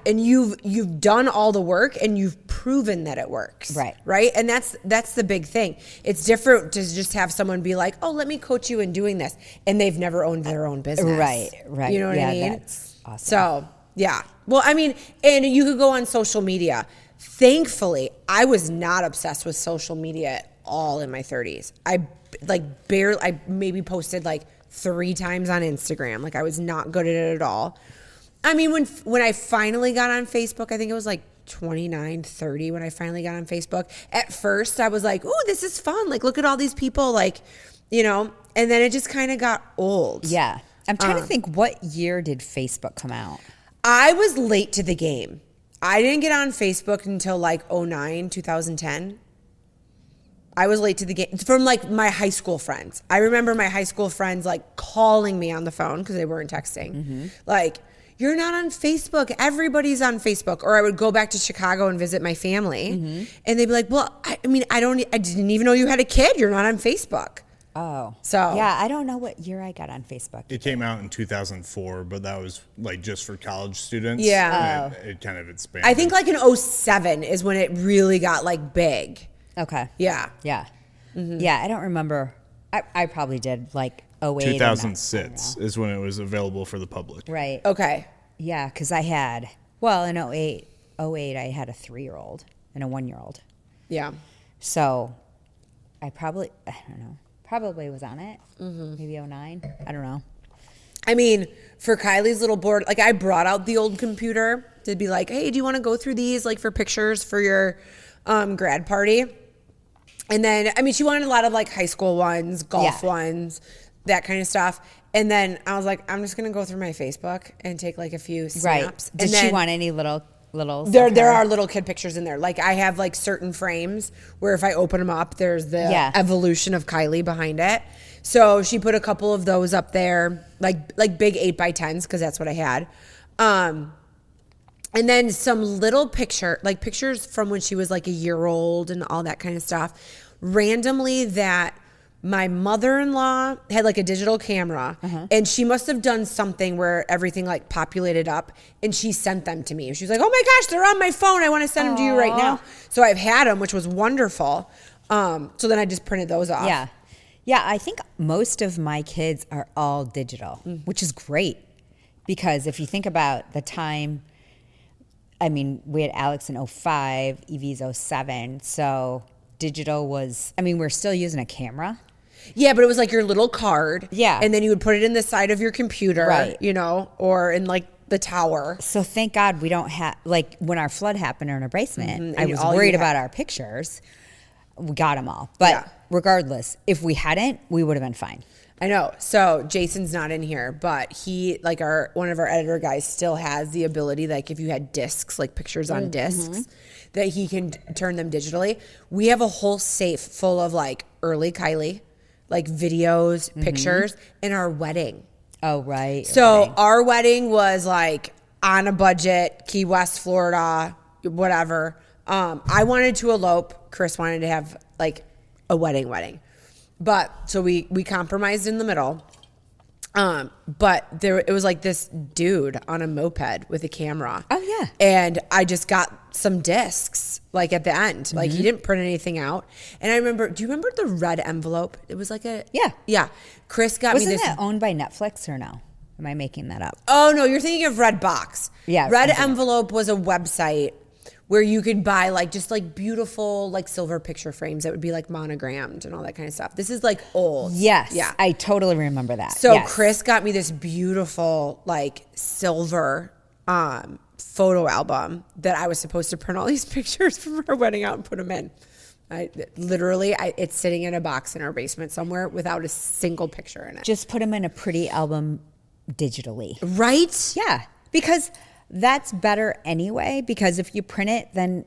and you've done all the work and you've proven that it works. Right. Right? And that's the big thing. It's different to just have someone be like, "Oh, let me coach you in doing this." And they've never owned their own business. Right. You know what I mean? That's awesome. So, yeah. Well, I mean, and you could go on social media. Thankfully, I was not obsessed with social media at all in my 30s. I maybe posted like 3 times on Instagram. Like, I was not good at it at all. I mean, when I finally got on Facebook, I think it was like 29, 30 when I finally got on Facebook. At first, I was like, "Ooh, this is fun. Like, look at all these people." Like, you know, and then it just kind of got old. Yeah. I'm trying to think, what year did Facebook come out? I was late to the game. I didn't get on Facebook until like 2010. I was late to the game from like my high school friends. I remember my high school friends like calling me on the phone because they weren't texting. Mm-hmm. Like, "You're not on Facebook. Everybody's on Facebook." Or I would go back to Chicago and visit my family, and they'd be like, "Well, I didn't even know you had a kid. You're not on Facebook." Oh. So yeah, I don't know what year I got on Facebook. It came out in 2004, but that was like just for college students. Yeah. It kind of expanded. I think like in 2007 is when it really got like big. Okay. Yeah. Yeah. Mm-hmm. Yeah, I don't remember. I probably did like 2008. 2006 is when it was available for the public. Right. Okay. Yeah, because I had, well, in 2008, I had a 3-year-old and a 1-year-old. Yeah. So I don't know, probably was on it. Mm-hmm. Maybe 2009. I don't know. I mean, for Kylie's little board, like I brought out the old computer to be like, "Hey, do you want to go through these like for pictures for your grad party?" And then, I mean, she wanted a lot of like high school ones, golf ones, that kind of stuff. And then I was like, I'm just going to go through my Facebook and take like a few snaps. Right. Did she want any little? There are little kid pictures in there. Like I have like certain frames where if I open them up, there's the evolution of Kylie behind it. So she put a couple of those up there, like big 8x10s, because that's what I had. And then some little pictures from when she was like a year old and all that kind of stuff. Randomly that my mother-in-law had like a digital camera, and she must have done something where everything like populated up, and she sent them to me. She was like, oh my gosh, they're on my phone. I want to send them to you right now. So I've had them, which was wonderful. So then I just printed those off. Yeah. Yeah, I think most of my kids are all digital, which is great. Because if you think about the time, I mean, we had Alex in 05, Evie's 07. So digital was, I mean, we're still using a camera. Yeah, but it was like your little card. Yeah. And then you would put it in the side of your computer, Right. you know, or in like the tower. So thank God we don't have, like when our flood happened in our basement, I And was all you worried had- about our pictures. We got them all. But Yeah. regardless, if we hadn't, we would have been fine. I know. So Jason's not in here, but he, like one of our editor guys, still has the ability, like if you had discs, like pictures on discs, that he can turn them digitally. We have a whole safe full of like early Kylie, like videos, pictures, and our wedding. Oh, right. So our wedding was like on a budget, Key West, Florida, whatever. I wanted to elope. Chris wanted to have like a wedding. But so we compromised in the middle. But it was like this dude on a moped with a camera. Oh, yeah. And I just got some discs like at the end. Like he didn't print anything out. And I remember, do you remember the red envelope? It was like a Yeah. Yeah. Chris got me Wasn't this. that owned by Netflix or no? Am I making that up? Oh no, you're thinking of Red Box. Yeah, Red I'm thinking- Envelope was a website where you could buy like just like beautiful like silver picture frames that would be like monogrammed and all that kind of stuff. This is like old. Yes. Yeah. I totally remember that. So Yes. Chris got me this beautiful like silver photo album that I was supposed to print all these pictures from our wedding out and put them in. It's sitting in a box in our basement somewhere without a single picture in it. Just put them in a pretty album digitally. Right? Yeah. Because that's better anyway. Because if you print it, then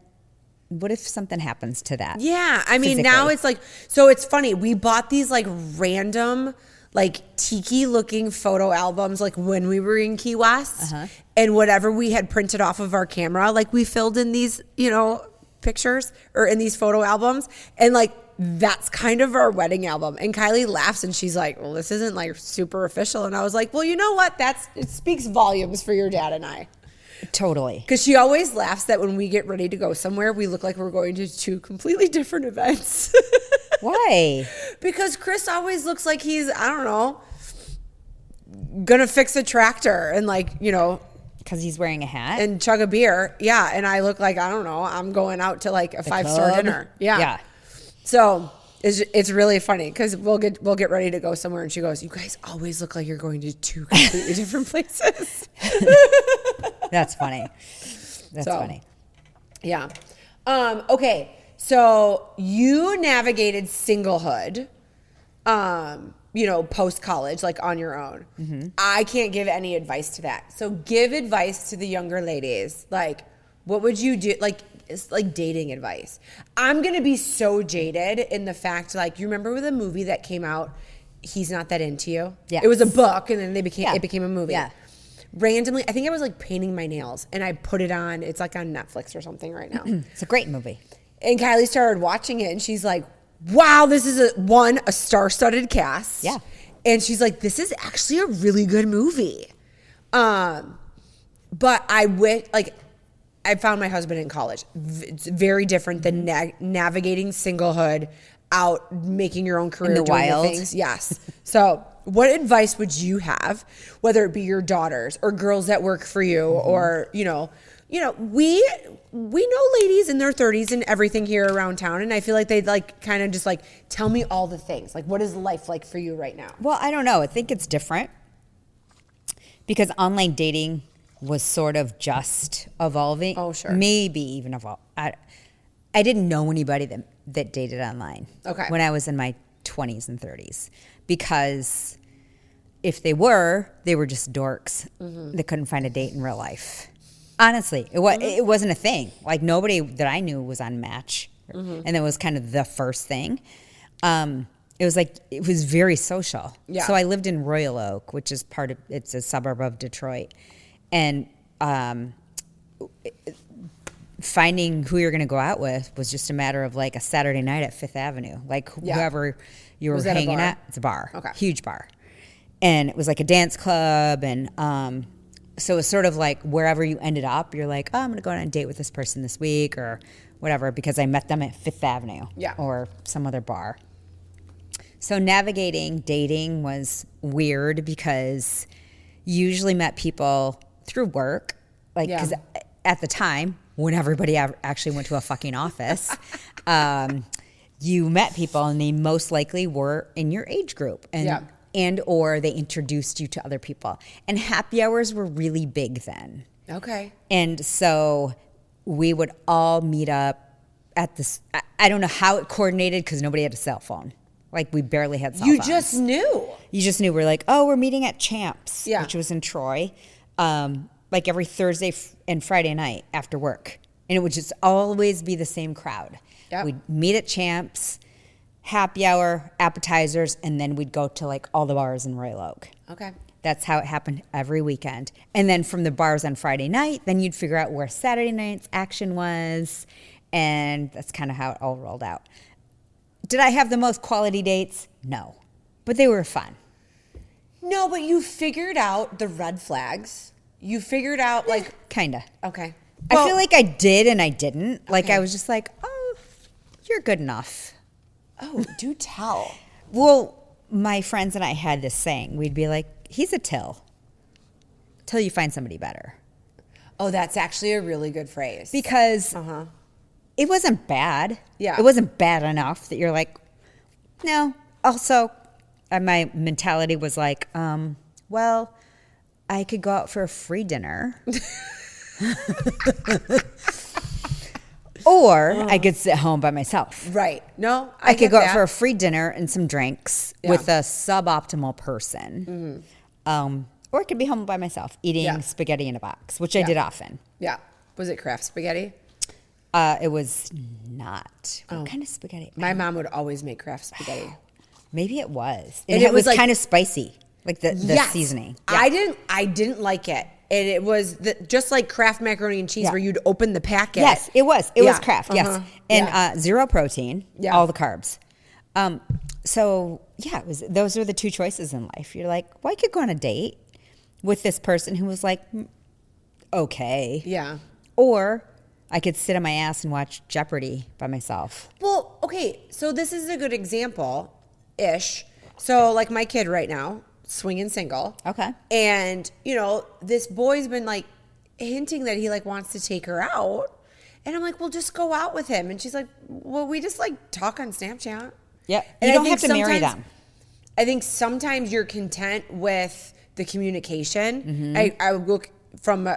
what if something happens to that? Yeah, I mean, now physically? it's like, so it's funny. We bought these like random, like tiki looking photo albums, like when we were in Key West, and whatever we had printed off of our camera, like we filled in these, you know, pictures or in these photo albums, and like that's kind of our wedding album. And Kylie laughs and she's like, "Well, this isn't like super official." And I was like, "Well, you know what? It speaks volumes for your dad and I." Totally. Because she always laughs that when we get ready to go somewhere, we look like we're going to two completely different events. Why? Because Chris always looks like he's, I don't know, gonna fix a tractor and like, you know, Because he's wearing a hat? and chug a beer. Yeah. And I look like, I don't know, I'm going out to like a 5-star club? dinner. Yeah. Yeah. So it's really funny because we'll get ready to go somewhere and she goes, "You guys always look like you're going to two completely different places." That's funny. That's So, funny. Yeah. Okay. So you navigated singlehood, you know, post college, like on your own. I can't give any advice to that. So give advice to the younger ladies. Like, what would you do? Like, it's like dating advice. I'm going to be so jaded in the fact, like, you remember with a movie that came out, He's Not That Into You? Yes. It was a book and then it became a movie. Yeah. Randomly, I think I was like painting my nails and I put it on. It's like on Netflix or something right now. It's a great movie. And Kylie started watching it and she's like, "Wow, this is a star-studded cast." Yeah. And she's like, "This is actually a really good movie." But I found my husband in college. It's very different than navigating singlehood, out making your own career, In the doing your wild. things. Yes. So what advice would you have, whether it be your daughters or girls that work for you, or we know ladies in their 30s and everything here around town, and I feel like they'd like kind of just like tell me all the things. Like, what is life like for you right now? Well, I don't know. I think it's different because online dating was sort of just evolving. Oh, sure. Maybe even evolve. I didn't know anybody that dated online. Okay. When I was in my 20s and 30s, because if they were just dorks that couldn't find a date in real life. Honestly, it wasn't a thing. Like nobody that I knew was on Match, and that was kind of the first thing. It was very social. Yeah. So I lived in Royal Oak, which is it's a suburb of Detroit, and finding who you're going to go out with was just a matter of like a Saturday night at Fifth Avenue. Like whoever you were hanging at, it's a bar. Okay. Huge bar. And it was like a dance club. And so it was sort of like wherever you ended up, you're like, oh, I'm going to go on a date with this person this week or whatever because I met them at Fifth Avenue or some other bar. So navigating dating was weird because you usually met people through work. Like, because at the time, when everybody actually went to a fucking office, you met people and they most likely were in your age group and or they introduced you to other people. And happy hours were really big then. Okay. And so we would all meet up at this. I don't know how it coordinated because nobody had a cell phone. Like we barely had cell phones. You just knew. You just knew. We're like, oh, we're meeting at Champs, Yeah. which was in Troy, like every Thursday and Friday night after work. And it would just always be the same crowd. Yep. We'd meet at Champs, happy hour, appetizers, and then we'd go to like all the bars in Royal Oak. Okay. That's how it happened every weekend. And then from the bars on Friday night, then you'd figure out where Saturday night's action was. And that's kind of how it all rolled out. Did I have the most quality dates? No. But they were fun. No, but you figured out the red flags. You figured out like Kind of. okay. I feel like I did and I didn't. Like Okay. I was just like, oh, you're good enough. Oh, do tell. Well, my friends and I had this saying. We'd be like, he's a till you find somebody better. Oh, that's actually a really good phrase. Because it wasn't bad. Yeah. It wasn't bad enough that you're like, no. Also, my mentality was like, well, I could go out for a free dinner. Or I could sit home by myself. Right. No, I could go out that. for a free dinner and some drinks with a suboptimal person. Or I could be home by myself eating spaghetti in a box, which I did often. Yeah. Was it Kraft spaghetti? It was not. What kind of spaghetti? My mom would always make Kraft spaghetti. Maybe it was. And And it it was was like- kind of spicy, like the Yes. seasoning. I didn't like it. And it was just like Kraft macaroni and cheese Yeah. where you'd open the packet. Yes, it was. It was Yeah. Kraft, yes. And zero protein, all the carbs. So, yeah, those were the two choices in life. You're like, well, I could go on a date with this person who was like, okay. Yeah. Or I could sit on my ass and watch Jeopardy by myself. Well, okay, so this is a good example-ish. So, like my kid right now, swinging single. Okay. And, this boy's been, like, hinting that he, like, wants to take her out. And I'm like, well, just go out with him. And she's like, well, we just, like, talk on Snapchat. Yep. And You I don't think have to marry sometimes- them. I think sometimes you're content with the communication. Mm-hmm. I would look from a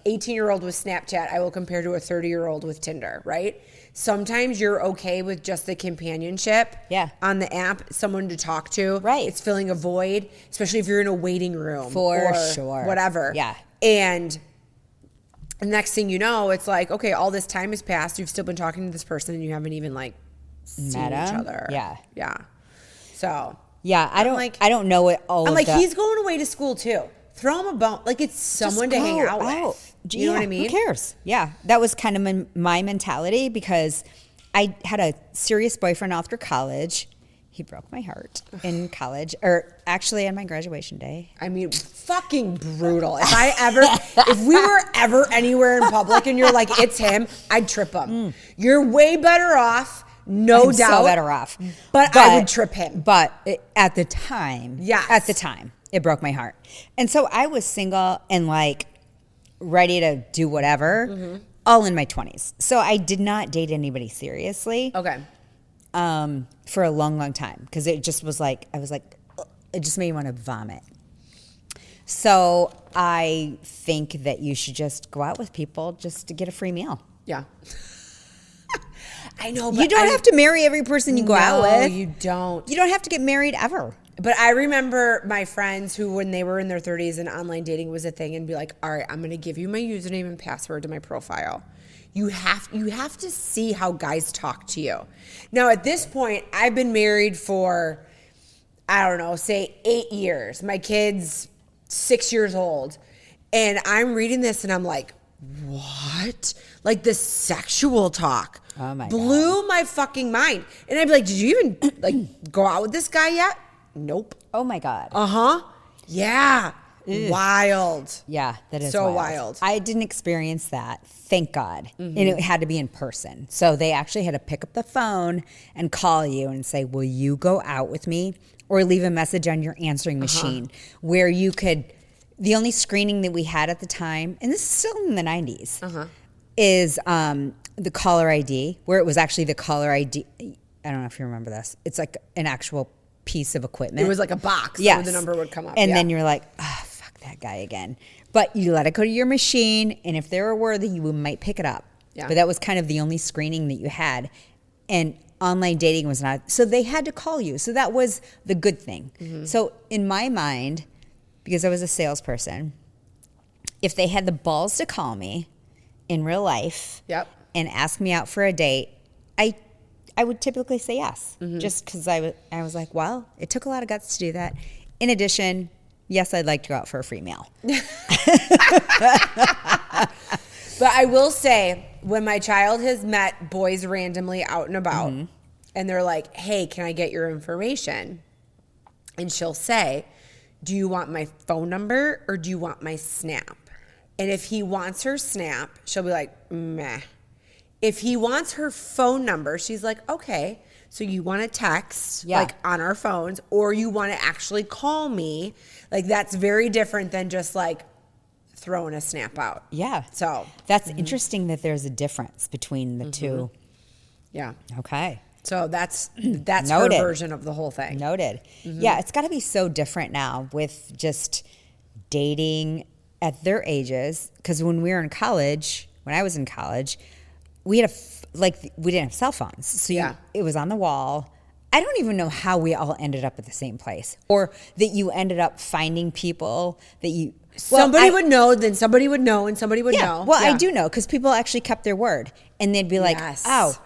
18-year-old with Snapchat, I will compare to a 30-year-old with Tinder, right? Sometimes you're okay with just the companionship on the app, someone to talk to. Right. It's filling a void, especially if you're in a waiting room. For or sure. Whatever. Yeah. And the next thing you know, it's like, okay, all this time has passed. You've still been talking to this person and you haven't even, like, seen Met each him? other. Yeah. Yeah. So... Yeah, I don't know what all I'm of like, the... he's going away to school too. Throw him a bone. Like, it's someone to hang out with. Do you know what I mean? Who cares? Yeah, that was kind of my mentality because I had a serious boyfriend after college. He broke my heart in college, or actually on my graduation day. I mean, fucking brutal. If we were ever anywhere in public and you're like, it's him, I'd trip him. You're way better off. No I'm doubt. so better off. But I would trip him. But at the time, it broke my heart. And so I was single and like ready to do whatever, all in my 20s. So I did not date anybody seriously. Okay. For a long, long time because it just was like, I was like, ugh, it just made me want to vomit. So I think that you should just go out with people just to get a free meal. Yeah. I know, but You don't have to marry every person you go out with. No, you don't. You don't have to get married ever. But I remember my friends who, when they were in their 30s and online dating was a thing, and be like, all right, I'm going to give you my username and password to my profile. You have to see how guys talk to you. Now, at this point, I've been married for, I don't know, say 8 years. My kid's 6 years old. And I'm reading this and I'm like, what? Like the sexual talk. Oh my blew my fucking mind. And I'd be like, did you even like go out with this guy yet? Nope. Oh my God. Yeah. Ew. Wild. Yeah, that is so wild. I didn't experience that, thank God. And it had to be in person. So they actually had to pick up the phone and call you and say, will you go out with me? Or leave a message on your answering machine where you could, the only screening that we had at the time, and this is still in the 90s, is the caller ID, where it was actually the caller ID. I don't know if you remember this. It's like an actual piece of equipment. It was like a box where the number would come up. And then you're like, fuck that guy again. But you let it go to your machine, and if they were worthy, you might pick it up. Yeah. But that was kind of the only screening that you had. And online dating was not, so they had to call you. So that was the good thing. So in my mind, because I was a salesperson, if they had the balls to call me in real life and ask me out for a date, I would typically say yes, just because I was like, well, it took a lot of guts to do that. In addition, yes, I'd like to go out for a free meal. But I will say, when my child has met boys randomly out and about, and they're like, hey, can I get your information? And she'll say, do you want my phone number or do you want my Snap? And if he wants her Snap, she'll be like, meh. If he wants her phone number, she's like, okay, so you want to text like on our phones, or you want to actually call me. Like, that's very different than just like throwing a Snap out. Yeah. So that's interesting that there's a difference between the two. Yeah. Okay. So that's her version of the whole thing. Noted. Yeah, it's got to be so different now with just dating at their ages. Because when we were in college, when I was in college, we had we didn't have cell phones. So it was on the wall. I don't even know how we all ended up at the same place, or that you ended up finding people that you. Somebody would know, then somebody would know, and somebody would know. Well, I do know, because people actually kept their word, and they'd be like, "Oh,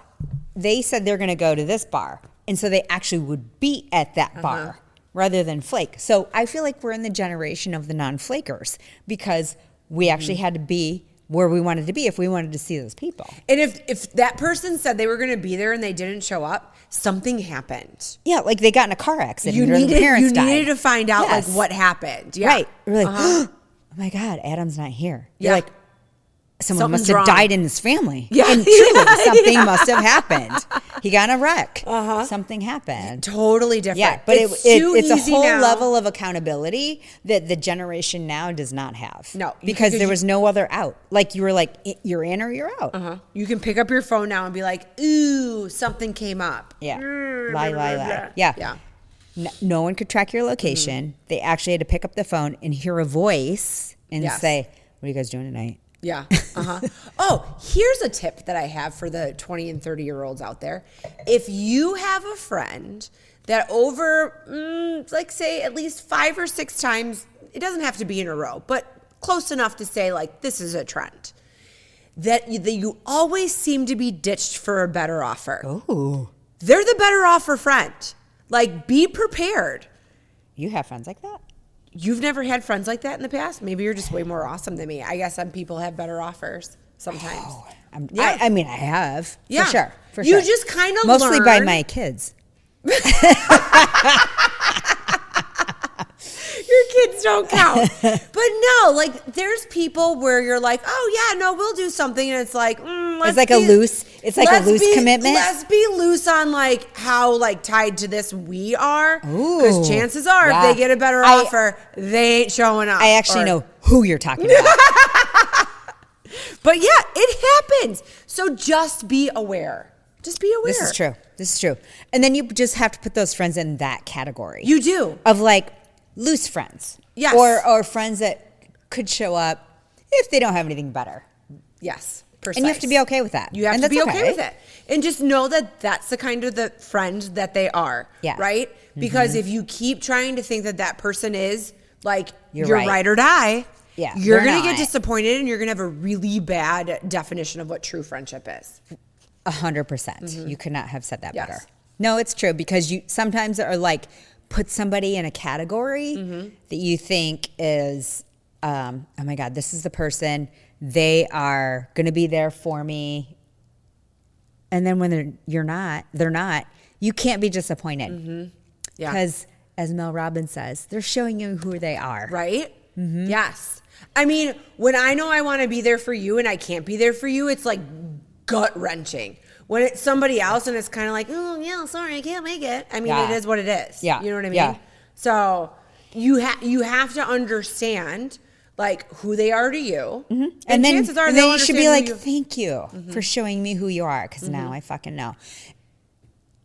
they said they're going to go to this bar," and so they actually would be at that bar rather than flake. So I feel like we're in the generation of the non-flakers, because we actually had to be where we wanted to be if we wanted to see those people. And if that person said they were going to be there and they didn't show up, something happened. Yeah, like they got in a car accident. You needed to find out like what happened. Yeah. Right. You're like, oh my God, Adam's not here. You're like, someone must have died in his family. Yeah. And truly, something must have happened. He got in a wreck. Something happened. Totally different. Yeah, but it's a whole level of accountability that the generation now does not have. No. Because there was no other out. Like, you were like, you're in or you're out. You can pick up your phone now and be like, ooh, something came up. Yeah. Lie. Yeah. No one could track your location. They actually had to pick up the phone and hear a voice and say, what are you guys doing tonight? Yeah. Oh, here's a tip that I have for the 20 and 30-year-olds out there. If you have a friend that over, like, say, at least 5 or 6 times, it doesn't have to be in a row, but close enough to say, like, this is a trend, that you always seem to be ditched for a better offer. Oh. They're the better offer friend. Like, be prepared. You have friends like that? You've never had friends like that in the past? Maybe you're just way more awesome than me. I guess some people have better offers sometimes. Oh, I mean, I have. Yeah. For sure. You just kind of mostly by my kids. Your kids don't count. But no, like, there's people where you're like, oh yeah, no, we'll do something, and it's like, it's like a loose commitment. Let's be loose on like how like tied to this we are, because chances are if they get a better offer, they ain't showing up. I actually know who you're talking about. But yeah, it happens. So just be aware. Just be aware. This is true. And then you just have to put those friends in that category. You do. Of like loose friends. Yes. Or friends that could show up if they don't have anything better. Yes. Precise. And you have to be okay with that. You have to be okay with it. And just know that that's the kind of the friend that they are. Yeah. Right? Because if you keep trying to think that that person is like you're right. ride or die, you're going to get disappointed, and you're going to have a really bad definition of what true friendship is. 100%. You could not have said that better. No, it's true, because you sometimes are like, put somebody in a category that you think is, oh my God, this is the person They are going to be there for me. And then when they're not, you can't be disappointed. Mm-hmm. Yeah. Because as Mel Robbins says, they're showing you who they are. Right? Mm-hmm. Yes. I mean, when I know I want to be there for you and I can't be there for you, it's like gut wrenching. When it's somebody else and it's kind of like, oh, yeah, sorry, I can't make it. I mean, it is what it is. Yeah. You know what I mean? Yeah. So you have to understand like who they are to you. Mm-hmm. And then, chances are and they'll then you should understand be who like, you- thank you for showing me who you are. Because now I fucking know.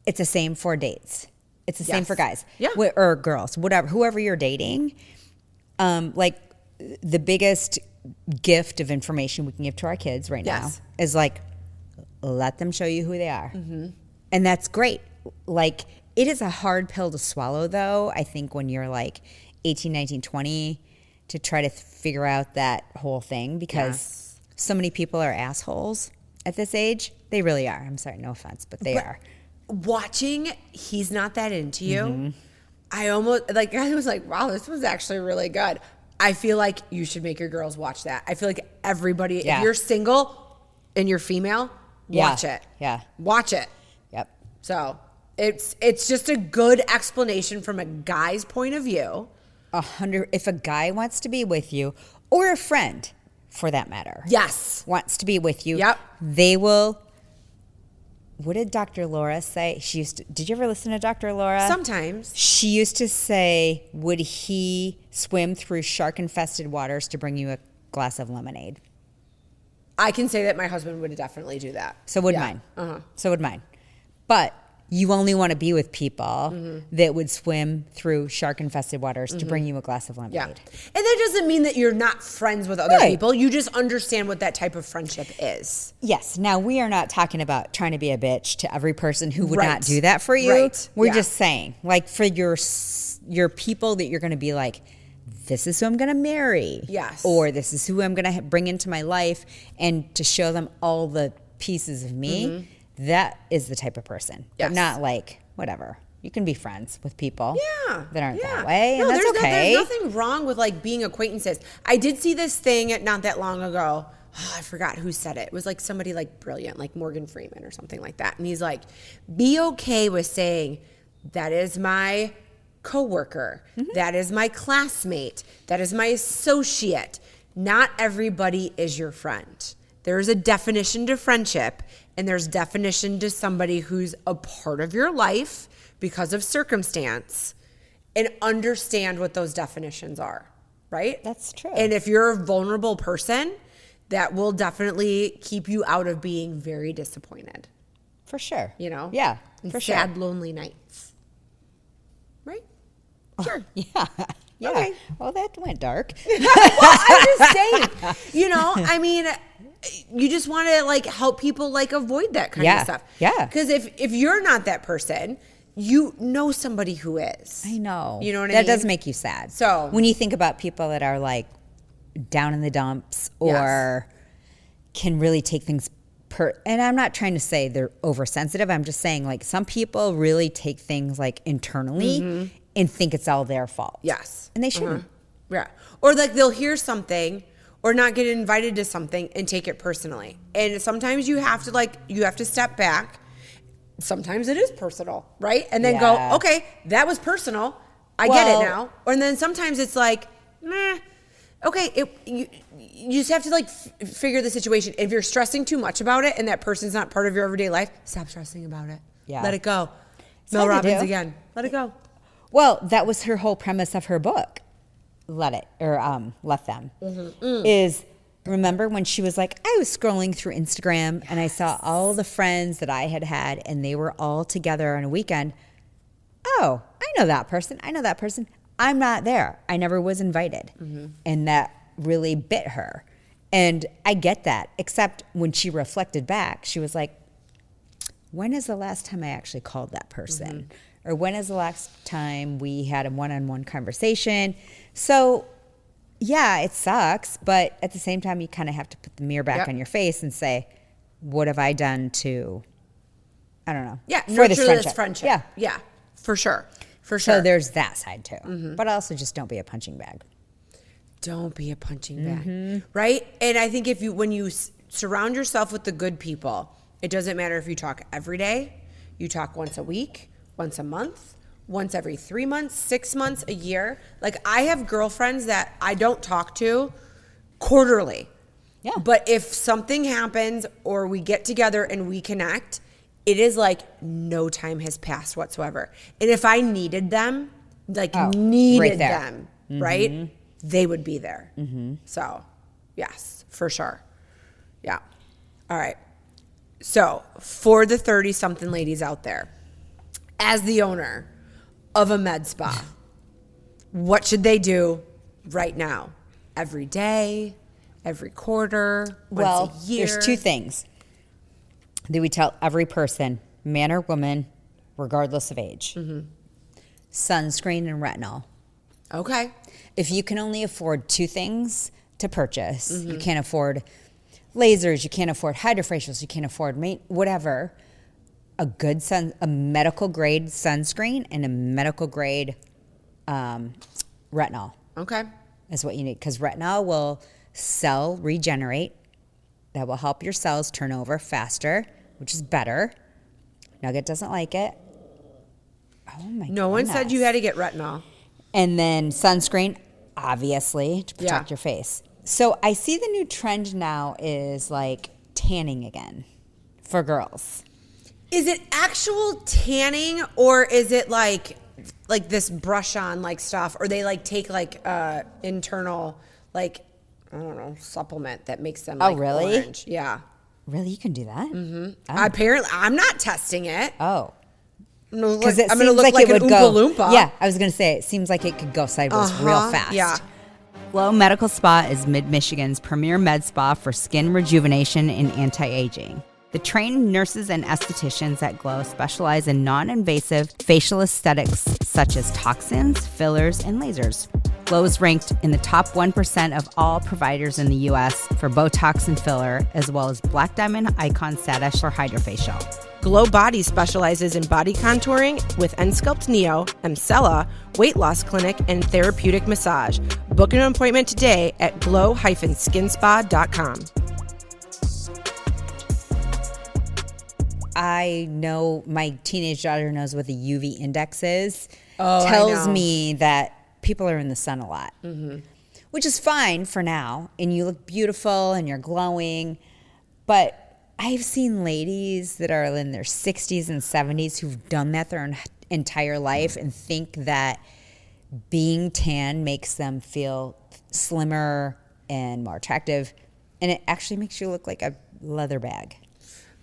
It's the same for dates. It's the same Yes. for guys. Yeah. Or girls, whatever, whoever you're dating. Like the biggest gift of information we can give to our kids right now Yes. is like, let them show you who they are. And that's great. Like, it is a hard pill to swallow, though, I think, when you're like 18, 19, 20, to try to figure out that whole thing, because so many people are assholes at this age. They really are. I'm sorry, no offense, but they are. Watching He's Not That Into You, I was like, wow, this was actually really good. I feel like you should make your girls watch that. I feel like everybody, if you're single and you're female, watch it. Yeah. Watch it. Yep. So it's just a good explanation from a guy's point of view. 100. If a guy wants to be with you, or a friend, for that matter, Yes. wants to be with you, Yep. they will. What did Dr. Laura say? She used to. Did you ever listen to Dr. Laura? Sometimes. She used to say, would he swim through shark-infested waters to bring you a glass of lemonade? I can say that my husband would definitely do that. So would Yeah. mine. Uh-huh. So would mine. But you only want to be with people that would swim through shark-infested waters to bring you a glass of lemonade. Yeah. And that doesn't mean that you're not friends with other Right. people. You just understand what that type of friendship is. Yes. Now, we are not talking about trying to be a bitch to every person who would Right. not do that for you. Right. We're Yeah. just saying, like, for your people that you're going to be like, this is who I'm going to marry. Yes. Or this is who I'm going to bring into my life, and to show them all the pieces of me, that is the type of person. Yes. But not like, whatever. You can be friends with people Yeah. that aren't yeah. that way, and No, that's okay. There's nothing wrong with like being acquaintances. I did see this thing not that long ago. Oh, I forgot who said it. It was like somebody like brilliant, like Morgan Freeman or something like that. And he's like, be okay with saying, that is my coworker. That is my classmate. That is my associate. Not everybody is your friend. There is a definition to friendship, and there's definition to somebody who's a part of your life because of circumstance, and understand what those definitions are, right? That's true. And if you're a vulnerable person, that will definitely keep you out of being very disappointed, For sure. you know? Yeah, And for sad, sure. lonely nights. Right? Sure. Yeah. Yeah. Okay. Well, that went dark. I'm just saying, you know, I mean, you just want to like help people like avoid that kind Yeah. of stuff. Yeah. Because if you're not that person, you know somebody who is. I know. You know what I that mean? does make you sad. So- when you think about people that are like down in the dumps, or can really take things and I'm not trying to say they're oversensitive. I'm just saying, like, some people really take things like internally and think it's all their fault. Yes. And they shouldn't. Yeah. Or like they'll hear something or not get invited to something and take it personally. And sometimes you have to step back. Sometimes it is personal, right? And then Yeah. go, okay, that was personal. I get Well- it now. Or then sometimes it's like, meh. Okay, you just have to like figure the situation. If you're stressing too much about it and that person's not part of your everyday life, stop stressing about it. Yeah. Let it go. It's Mel hard to Robbins do. again. Let it go. Well, that was her whole premise of her book. Let them. Is, remember when she was like, I was scrolling through Instagram and I saw all the friends that I had and they were all together on a weekend. Oh, I know that person. I'm not there. I never was invited. And that really bit her. And I get that, except when she reflected back, she was like, when is the last time I actually called that person? Or when is the last time we had a one-on-one conversation? So, yeah, it sucks, but at the same time, you kind of have to put the mirror back Yep. on your face and say, what have I done to, I don't know, Yeah, for this nurture friendship? Yeah. Yeah, for sure. For So sure. there's that side too. But also just don't be a punching bag. don't be a punching bag, right? And I think when you surround yourself with the good people, it doesn't matter if you talk every day, you talk once a week, once a month, once every 3 months, 6 months, a year. Like I have girlfriends that I don't talk to quarterly. Yeah. But if something happens or we get together and we connect, it is like no time has passed whatsoever. And if I needed them, like right there. them, right? They would be there. So, yes, for sure. Yeah. All right. So, for the 30-something ladies out there, as the owner of a med spa, what should they do right now? Every day? Every quarter? Once a year? There's two things that we tell every person, man or woman, regardless of age. Sunscreen and retinol. Okay. If you can only afford two things to purchase, you can't afford lasers, you can't afford hydrofacials, you can't afford whatever, a medical grade sunscreen and a medical grade retinol Okay. is what you need, because retinol will cell regenerate. That will help your cells turn over faster, which is better. Nugget doesn't like it. Oh my god. No one said you had to get retinol. And then sunscreen, obviously, to protect your face. So I see the new trend now is like tanning again for girls. Is it actual tanning or is it like this brush on like stuff, or they like take like internal like I don't know supplement that makes them like really? orange? Yeah. Really, you can do that? Oh. Apparently, I'm not testing it. Oh. Because it I'm going to seems look like it an would Oompa go. Loompa. Yeah, I was going to say, it seems like it could go sideways real fast. Yeah. Glow Medical Spa is Mid-Michigan's premier med spa for skin rejuvenation and anti-aging. The trained nurses and estheticians at Glow specialize in non-invasive facial aesthetics such as toxins, fillers, and lasers. Glow is ranked in the top 1% of all providers in the U.S. for Botox and filler, as well as Black Diamond Icon status for hydrofacial. Glow Body specializes in body contouring with Ensculpt Neo, Emcella, weight loss clinic, and therapeutic massage. Book an appointment today at glow-skinspa.com. I know my teenage daughter knows what the UV index is. Oh, tells I know. me that people are in the sun a lot, which is fine for now. And you look beautiful and you're glowing. But I've seen ladies that are in their 60s and 70s who've done that their entire life and think that being tan makes them feel slimmer and more attractive. And it actually makes you look like a leather bag.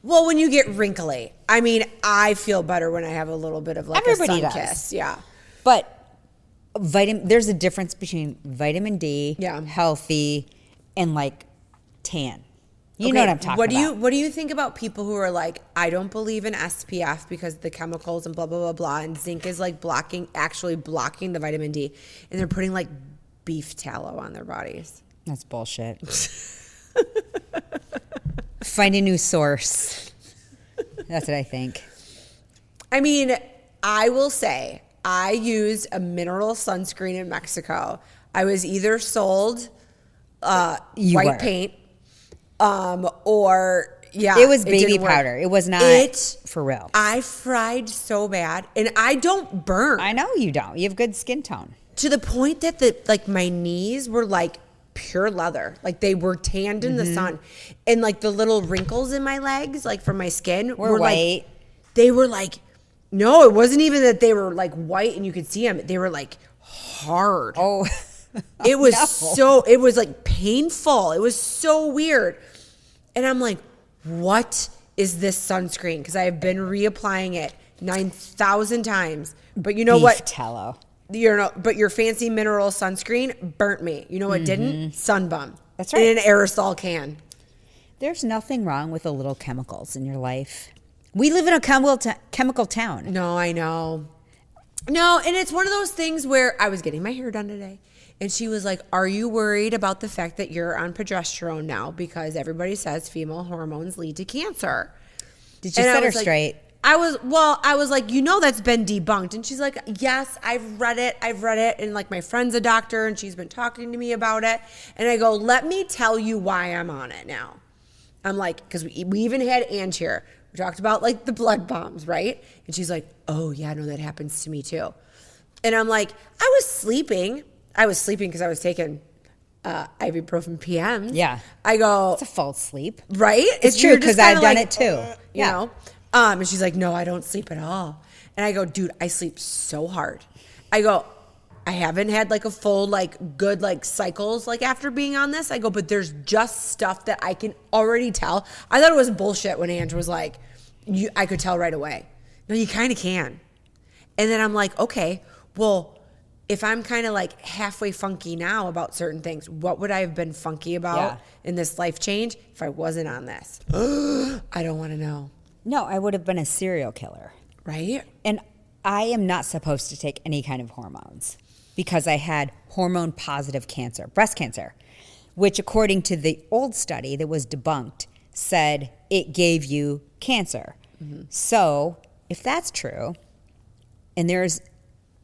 Well, when you get wrinkly, I mean, I feel better when I have a little bit of like Everybody a sun does. kiss. Yeah. But there's a difference between vitamin D, Yeah. healthy, and like tan. You know what I'm talking about. What do you think about people who are like, I don't believe in SPF because the chemicals and blah blah blah blah, and zinc is like actually blocking the vitamin D, and they're putting like beef tallow on their bodies. That's bullshit. Find a new source. That's what I think. I mean, I will say I used a mineral sunscreen in Mexico. I was either sold You white were. paint, or It was baby didn't work. powder. It was not for real. I fried so bad, and I don't burn I know you don't. You have good skin tone. to the point that my knees were like pure leather, like they were tanned in the sun, and like the little wrinkles in my legs, like from my skin, Were white. Like, they were like, no, it wasn't even that they were like white and you could see them. They were like hard. Oh, It was it was like painful. It was so weird. And I'm like, what is this sunscreen? Because I have been reapplying it 9,000 times. But you know beef what? tallow. But your fancy mineral sunscreen burnt me. You know what didn't? Sunbum. That's right. In an aerosol can. There's nothing wrong with a little chemicals in your life. We live in a chemical town. No, I know. No, and it's one of those things where I was getting my hair done today, and she was like, are you worried about the fact that you're on progesterone now? Because everybody says female hormones lead to cancer. Did you And I set her was like, straight? I was like, that's been debunked. And she's like, yes, I've read it. And like my friend's a doctor and she's been talking to me about it. And I go, let me tell you why I'm on it now. I'm like, because we even had Ange here. We talked about like the blood bombs, right? And she's like, oh yeah, no, that happens to me too. And I'm like, I was sleeping because I was taking ibuprofen PMs. Yeah. I go, It's a false sleep. right? It's true because I've done it too. You know? And she's like, no, I don't sleep at all. And I go, dude, I sleep so hard. I go, I haven't had like a full, like good, like cycles, like after being on this. I go, but there's just stuff that I can already tell. I thought it was bullshit when Andrew was like, I could tell right away. No, you kind of can. And then I'm like, okay, well, if I'm kind of like halfway funky now about certain things, what would I have been funky about in this life change if I wasn't on this? I don't want to know. No, I would have been a serial killer. Right? And I am not supposed to take any kind of hormones because I had hormone positive cancer, breast cancer, which according to the old study that was debunked said it gave you cancer. Mm-hmm. So if that's true, and there's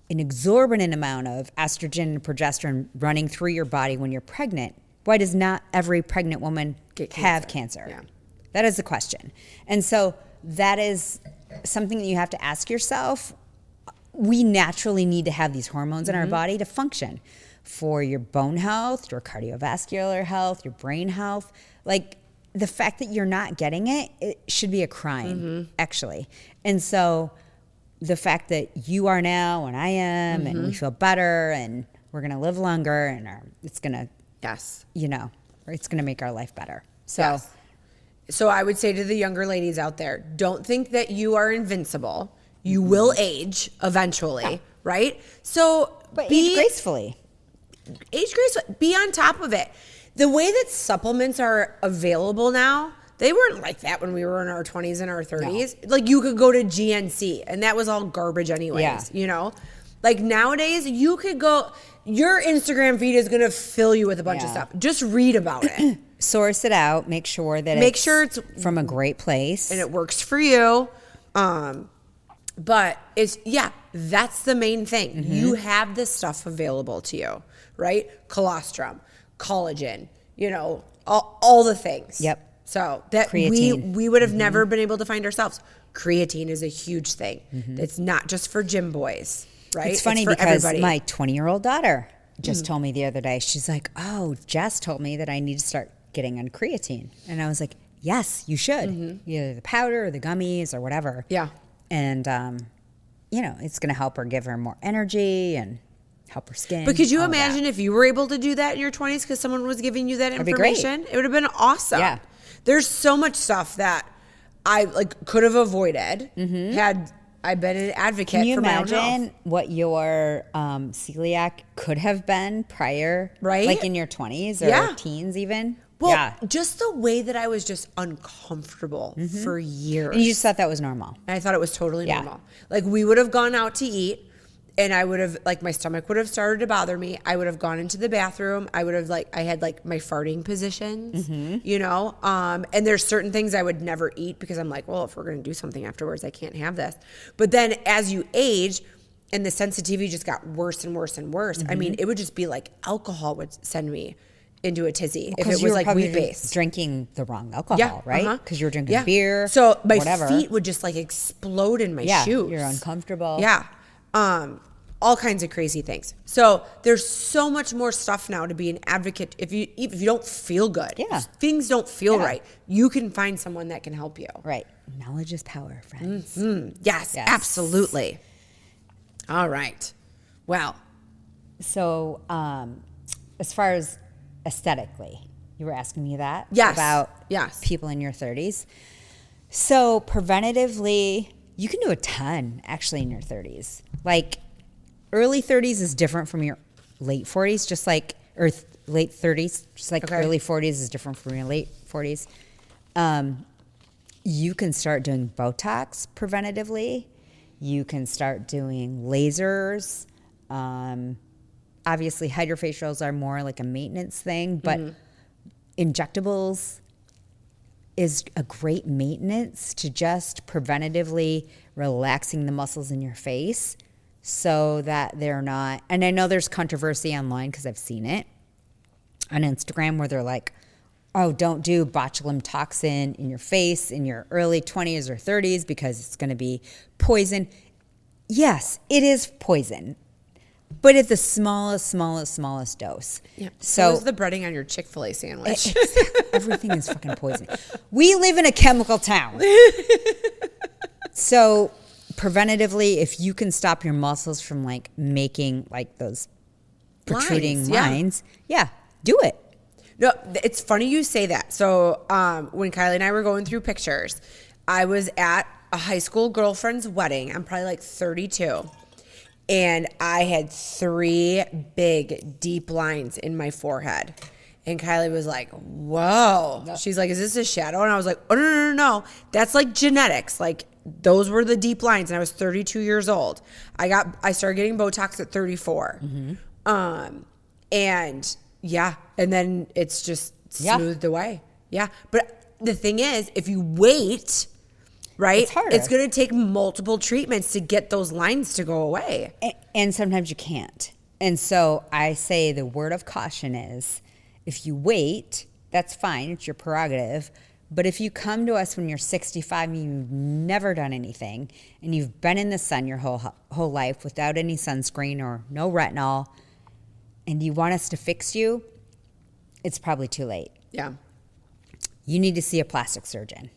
an exorbitant amount of estrogen and progesterone running through your body when you're pregnant, why does not every pregnant woman have cancer? Yeah. That is the question. And so that is something that you have to ask yourself. We naturally need to have these hormones in our body to function for your bone health, your cardiovascular health, your brain health. Like the fact that you're not getting it, it should be a crime, actually. And so the fact that you are now and I am and we feel better and we're going to live longer and it's going to, it's going to make our life better. So, So I would say to the younger ladies out there, don't think that you are invincible. You will age eventually, right? So but age gracefully. Age gracefully. Be on top of it. The way that supplements are available now, they weren't like that when we were in our 20s and our 30s. No. Like you could go to GNC and that was all garbage anyways, you know? Like nowadays you could go, your Instagram feed is going to fill you with a bunch of stuff. Just read about it. Source it out. Make sure it's from a great place. And it works for you. But that's the main thing. You have this stuff available to you, right? Colostrum, collagen, all the things. Yep. So that creatine. we would have never been able to find ourselves. Creatine is a huge thing. It's not just for gym boys, right? It's funny because my 20-year-old daughter just told me the other day, she's like, oh, Jess told me that I need to start getting on creatine. And I was like, yes, you should. Either the powder or the gummies or whatever. Yeah. And, it's going to help her, give her more energy and help her skin. But could you imagine if you were able to do that in your 20s because someone was giving you that information? It would have been awesome. Yeah. There's so much stuff that I could have avoided had I been an advocate for my own health. Can you imagine what your celiac could have been prior? Right? Like in your 20s or teens even? Well, just the way that I was just uncomfortable for years. And you just thought that was normal. And I thought it was totally normal. Like we would have gone out to eat and I would have, my stomach would have started to bother me. I would have gone into the bathroom. I would have I had my farting positions, and there's certain things I would never eat because I'm like, well, if we're going to do something afterwards, I can't have this. But then as you age and the sensitivity just got worse and worse and worse, I mean, it would just be like alcohol would send me into a tizzy if it was wheat based. Drinking the wrong alcohol, right? Because you were drinking beer. So my feet would just explode in my shoes. You're uncomfortable. Yeah. All kinds of crazy things. So there's so much more stuff now to be an advocate. If you don't feel good, things don't feel right, you can find someone that can help you. Right. Knowledge is power, friends. Yes, absolutely. All right. Well. So as far as aesthetically, you were asking me that? Yes. About people in your 30s. So preventatively, you can do a ton actually in your 30s. Early 30s is different from your late 40s, or late 30s, just like early 40s is different from your late 40s. You can start doing Botox preventatively. You can start doing lasers. Obviously, hydrofacials are more like a maintenance thing, but injectables, is a great maintenance to just preventatively relaxing the muscles in your face so that they're not, and I know there's controversy online because I've seen it on Instagram where they're like, oh, don't do botulinum toxin in your face in your early 20s or 30s because it's going to be poison. Yes, it is poison, but at the smallest dose. Yeah. So is the breading on your Chick-fil-A sandwich. everything is fucking poison. We live in a chemical town. So preventatively, if you can stop your muscles from like making like those protruding lines, do it. No, it's funny you say that. So when Kylie and I were going through pictures, I was at a high school girlfriend's wedding. I'm probably like 32. And I had 3 big, deep lines in my forehead. And Kylie was like, whoa. She's like, is this a shadow? And I was like, oh, no. That's like genetics. Like, those were the deep lines. And I was 32 years old. I started getting Botox at 34. And then it's just smoothed away. Yeah. But the thing is, if you wait, right, it's going to take multiple treatments to get those lines to go away. And sometimes you can't. And so I say the word of caution is, if you wait, that's fine. It's your prerogative. But if you come to us when you're 65 and you've never done anything and you've been in the sun your whole life without any sunscreen or no retinol, and you want us to fix you, it's probably too late. Yeah. You need to see a plastic surgeon.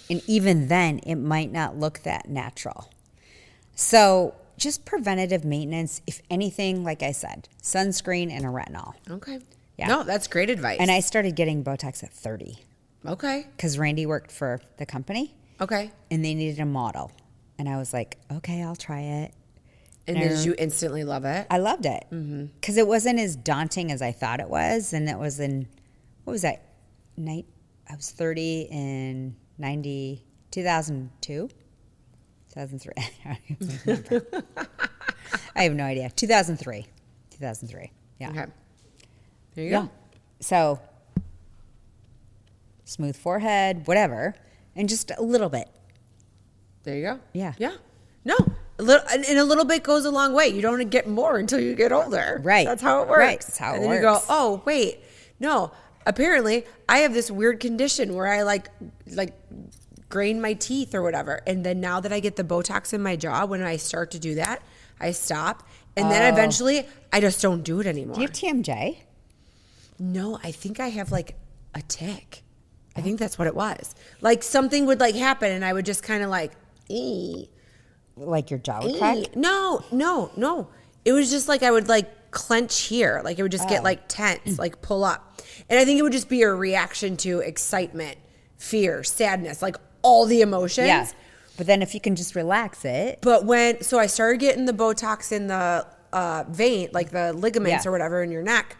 And even then, it might not look that natural. So just preventative maintenance, if anything, like I said, sunscreen and a retinol. Okay. Yeah. No, that's great advice. And I started getting Botox at 30. Okay. Because Randy worked for the company. Okay. And they needed a model. And I was like, okay, I'll try it. And did you instantly love it? I loved it. Because it wasn't as daunting as I thought it was. And it was in, what was that? I was 30 in 2002? 2003. I don't even remember. I have no idea. 2003. Yeah. Okay. There you go. So, smooth forehead, whatever, and just a little bit. There you go. Yeah. Yeah. No. A little bit goes a long way. You don't get more until you get older. Right. That's how it works. Right. That's how it and then works. you go, oh, wait. No. Apparently, I have this weird condition where I like grain my teeth or whatever. And then now that I get the Botox in my jaw, when I start to do that, I stop. And then eventually, I just don't do it anymore. Do you have TMJ? No, I think I have like a tick. I think that's what it was. Like something would like happen and I would just kind of like, ee. Like your jaw would crack? No. It was just like I would like clench here. Like it would just get like tense, like pull up. And I think it would just be a reaction to excitement, fear, sadness, like all the emotions. Yeah. But then if you can just relax it. But so I started getting the Botox in the vein, like the ligaments or whatever in your neck.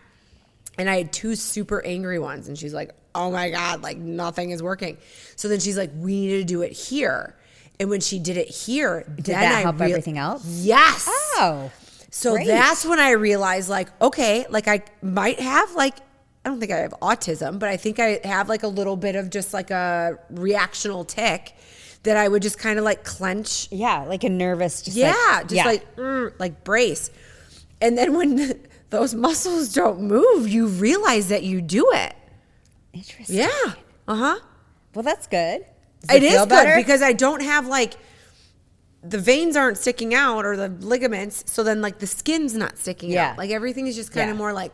And I had 2 super angry ones. And she's like, oh my God, like nothing is working. So then she's like, we need to do it here. And when she did it here, Did that help everything else? Yes. Oh. So great. that's when I realized like, okay, like I might have like, I don't think I have autism, but I think I have like a little bit of just like a reactional tick that I would just kind of like clench. Yeah, like a nervous. Like brace. And then when those muscles don't move, you realize that you do it. Interesting. Yeah. Uh-huh. Well, that's good. It is good because I don't have like, the veins aren't sticking out or the ligaments. So then like the skin's not sticking out. Like everything is just kind of more like,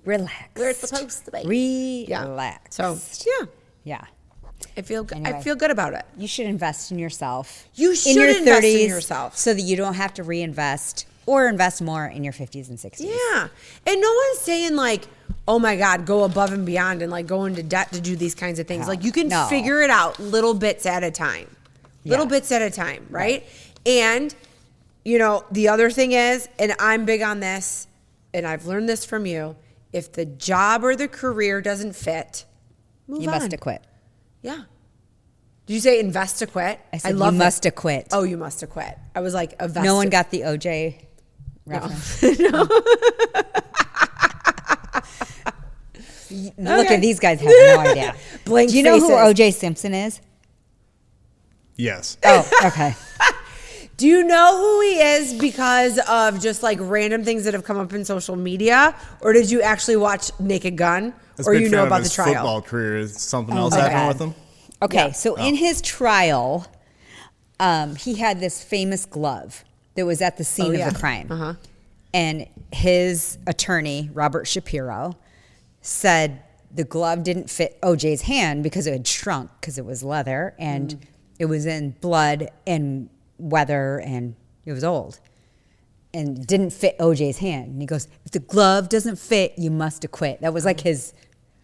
relax. where it's supposed to be. Relax. So, yeah. I feel Anyway. I feel good about it. You should invest in yourself. You should in your invest 30s in yourself. so that you don't have to reinvest or invest more in your 50s and 60s. Yeah. And no one's saying like, oh my God, go above and beyond and like go into debt to do these kinds of things. Like you can figure it out little bits at a time. Little bits at a time, right? And, you know, the other thing is, and I'm big on this, and I've learned this from you, if the job or the career doesn't fit, move on. You must have quit. Yeah. Did you say invest to quit? I said you must have quit. Oh, you must have quit. I was like, invest. No one got the OJ reference. No. Look at these guys have no idea. Blank Do you know who faces. O.J. Simpson is? Yes. Oh, okay. Do you know who he is because of just like random things that have come up in social media, or did you actually watch Naked Gun, I was a or big you fan know of about the his trial? football career. Is something else okay. happened with him? Okay, Yeah. so in his trial, he had this famous glove that was at the scene yeah. of the crime. Uh-huh. And his attorney, Robert Shapiro, said the glove didn't fit OJ's hand because it had shrunk because it was leather and it was in blood and weather and it was old. And it didn't fit OJ's hand. And he goes, if the glove doesn't fit, you must acquit. That was like his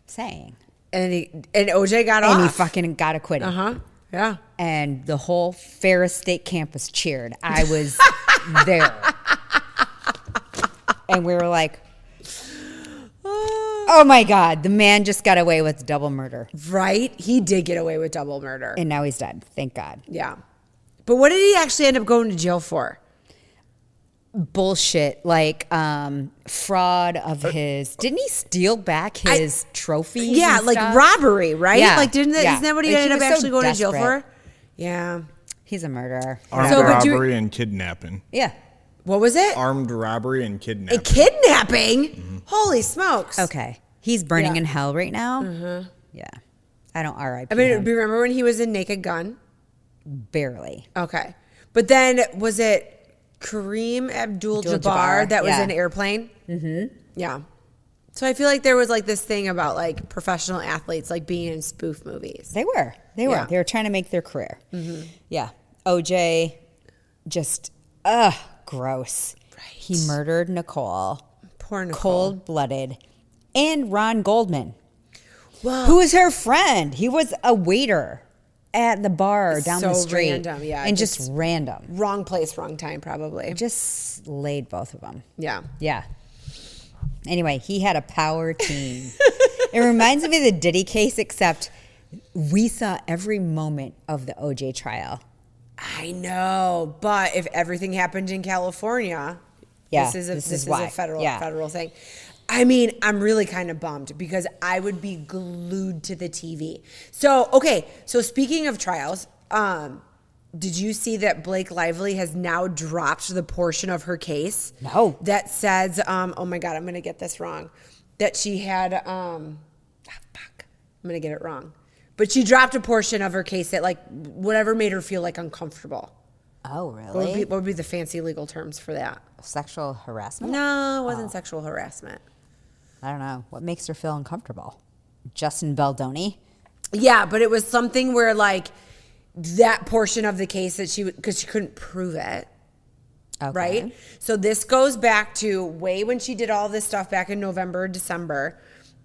saying. And OJ got off. And he fucking got acquitted. Yeah. And the whole Ferris State campus cheered. I was there. And we were like, oh my God, the man just got away with double murder. Right? He did get away with double murder. And now he's dead. Thank God. Yeah. But what did he actually end up going to jail for? Bullshit, like fraud of his. Didn't he steal back his trophies? Yeah, and like stuff? robbery, right? Yeah, Like, isn't yeah. that what he Like, ended up was so actually going to jail desperate. for? Yeah. He's a murderer. Armed So, but robbery and kidnapping. Yeah. What was it? Armed robbery and A kidnapping. kidnapping? Holy smokes. Okay. He's burning Yeah. in hell right now. Yeah. I don't R.I.P. I mean, him. remember when he was in Naked Gun? Barely. Okay. But then was it Kareem Abdul-Jabbar Abdul-Jabbar, that was yeah. in Airplane? Mm-hmm. Yeah. So I feel like there was like this thing about like professional athletes like being in spoof movies. They were. They were. Yeah. They were trying to make their career. Yeah. OJ, just, gross. Right. He murdered Nicole. Poor Nicole. Cold-blooded. And Ron Goldman, Whoa. who was her friend. He was a waiter at the bar down the So street. random, yeah, And just random. Wrong place, wrong time, probably. Just laid both of them. Yeah. Yeah. Anyway, he had a power team. It reminds me of the Diddy case, except we saw every moment of the OJ trial. I know, but if everything happened in California, Yeah, this this is is why. a federal Yeah. federal thing. I mean, I'm really kind of bummed because I would be glued to the TV. So, okay, so speaking of trials, did you see that Blake Lively has now dropped the portion of her case? No. That says, oh my God, I'm going to get this wrong. That she had, I'm going to get it wrong. But she dropped a portion of her case that, like, whatever made her feel, like, uncomfortable. Oh, What would be the fancy legal terms for that? Sexual harassment? No, it wasn't sexual harassment. I don't know. What makes her feel uncomfortable? Justin Baldoni? Yeah, but it was something where, like, that portion of the case that because she couldn't prove it. Okay. Right? So this goes back to way when she did all this stuff back in November, December,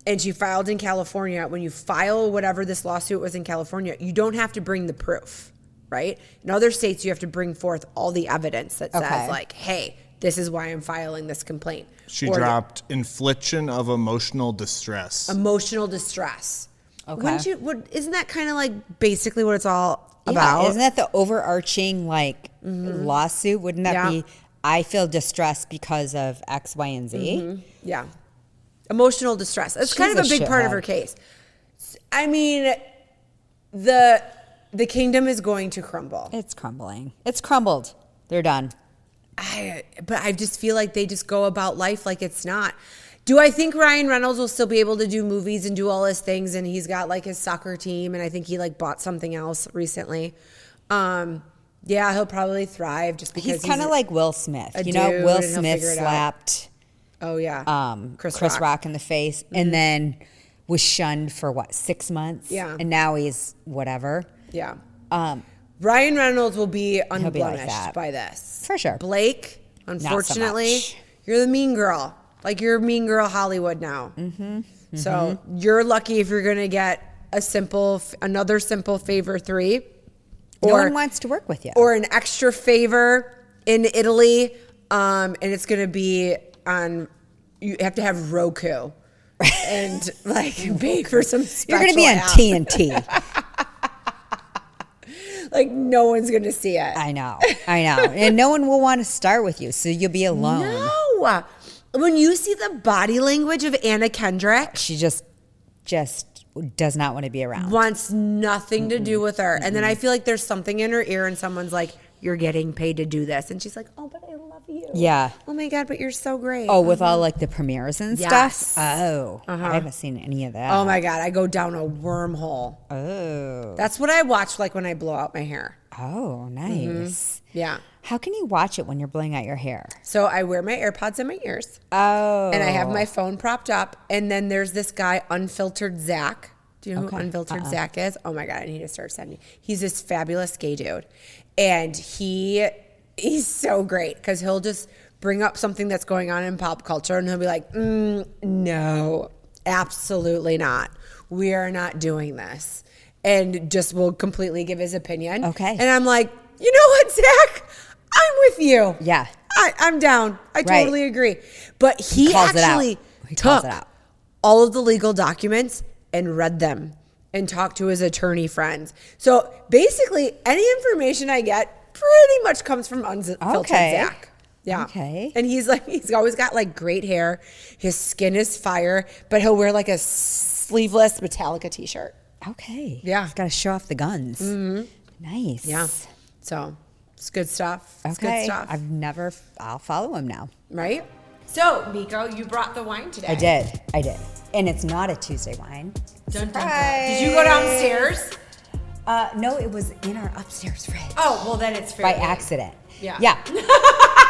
and she filed in California. When you file whatever this lawsuit was in California, you don't have to bring the proof, right? In other states, you have to bring forth all the evidence that says, Okay. like, hey, this is why I'm filing this complaint. She Or dropped infliction of emotional distress. emotional distress. Okay. Isn't that kind of like basically what it's all Yeah, about? isn't that the overarching like lawsuit? Wouldn't that Yeah. be? I feel distressed because of X, Y, and Z. Yeah. Emotional distress. That's She's kind of a a big part of shithead. her case. I mean, the kingdom is going to crumble. It's crumbling. It's crumbled. They're done. But I just feel like they just go about life like it's not. Do I think Ryan Reynolds will still be able to do movies and do all his things? And he's got like his soccer team, and I think he like bought something else recently. Yeah, he'll probably thrive just because He's kind of like Will Smith. a You know, dude Will and he'll Smith figure it out. slapped oh yeah, Chris Rock in the face and then was shunned for 6 months? Yeah. And now he's whatever. yeah. Ryan Reynolds will be unblemished that. by this. For sure. Blake, unfortunately, much. you're the mean girl. Like you're mean girl Hollywood now. So you're lucky if you're gonna get another simple favor 3, No one wants to work with you. or an extra favor in Italy, and it's gonna be on. You have to have Roku, and like pay for some. You're going to be on app. TNT. Like no one's gonna see it. I know. And no one will want to start with you, so you'll be alone. No. When you see the body language of Anna Kendrick, She just just does not want to be around. Wants nothing to do with her. And then I feel like there's something in her ear and someone's like, you're getting paid to do this. And she's like, oh, but I love you. Yeah. Oh my God, but you're so great. Oh, with all like the premieres and Yes. stuff? Oh, I haven't seen any of that. Oh my God, I go down a wormhole. Oh. That's what I watch like when I blow out my hair. Oh, nice. Yeah. How can you watch it when you're blowing out your hair? So I wear my AirPods in my ears. Oh. And I have my phone propped up. And then there's this guy, Unfiltered Zach. Do you know who Unfiltered Zach is? Oh my God, I need to start sending. He's this fabulous gay dude. And he's so great because he'll just bring up something that's going on in pop culture and he'll be like, no, absolutely not. We are not doing this. And just will completely give his opinion. Okay. And I'm like, you know what, Zach? I'm with you. Yeah. I'm down. I totally agree. But he calls actually calls took it out. all of the legal documents and read them and talked to his attorney friends. So basically, any information I get pretty much comes from Unfiltered Zach. Yeah. Okay. And he's always got like great hair. His skin is fire, but he'll wear like a sleeveless Metallica t-shirt. Okay. Yeah. He's got to show off the guns. Mm-hmm. Nice. Yeah. So it's good stuff. It's Okay. good stuff. I'll follow him now. Right? So, Meko, you brought the wine today. I did. And it's not a Tuesday wine. Dun, dun, dun. Did you go downstairs? No, it was in our upstairs fridge. Oh, well, then it's fair By game. accident. Yeah. Yeah.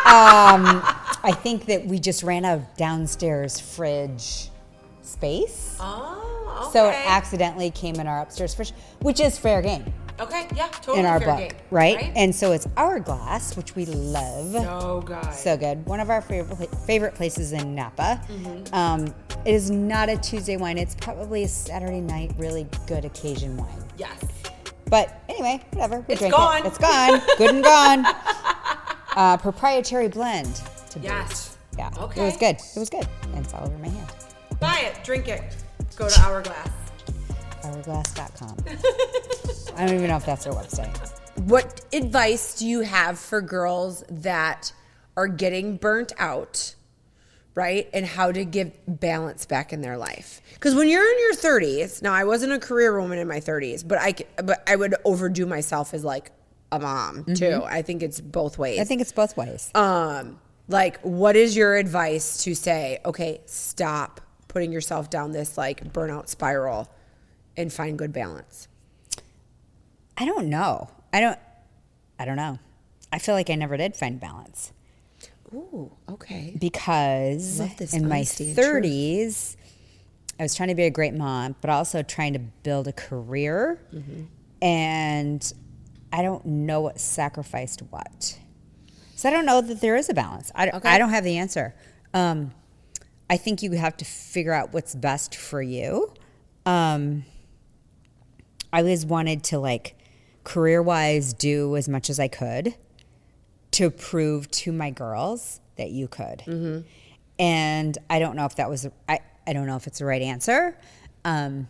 I think that we just ran out of downstairs fridge space. Oh, okay. So it accidentally came in our upstairs fridge, which is fair game Okay, yeah, totally in our fair book, game. right? And so it's Hourglass, which we love. So good. So good. One of our favorite places in Napa. It is not a Tuesday wine. It's probably a Saturday night, really good occasion wine. Yes. But anyway, whatever. We It's drink gone. it. It's gone. Good and gone. Proprietary blend to boot. Yes. Yeah. Okay. It was good. It was good. And it's all over my hand. Buy it, drink it. Go to Hourglass. Hourglass.com. I don't even know if that's their website. What advice do you have for girls that are getting burnt out, right? And how to give balance back in their life? Because when you're in your 30s, now I wasn't a career woman in my 30s, but I would overdo myself as like a mom too. I think it's both ways. I think it's both ways. Like, what is your advice to say, okay, stop putting yourself down this like burnout spiral and find good balance? I don't know. I don't know. I feel like I never did find balance. Ooh, okay. Because Love this in my honesty and 30s, I was trying to be a great mom, but also trying to build a career. And I don't know what sacrificed what. So I don't know that there is a balance. I don't have the answer. I think you have to figure out what's best for you. I always wanted to, like, career-wise do as much as I could to prove to my girls that you could. And I don't know if that was I don't know if it's the right answer. But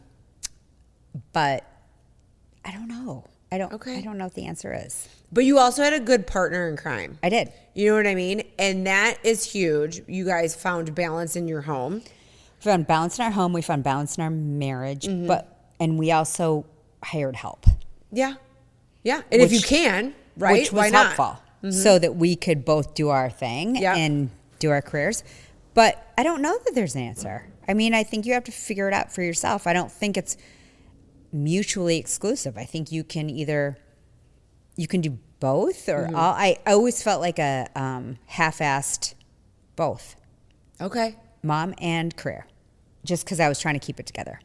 I don't know. I don't know what the answer is. But you also had a good partner in crime. I did. You know what I mean? And that is huge. You guys found balance in your home. We found balance in our home. We found balance in our marriage. And we also hired help. Yeah. Yeah. And if you can, right? Which was why not? helpful. So that we could both do our thing and do our careers. But I don't know that there's an answer. I mean, I think you have to figure it out for yourself. I don't think it's mutually exclusive. I think you can do both or all. I always felt like a half-assed both. Okay. Mom and career. Just because I was trying to keep it together.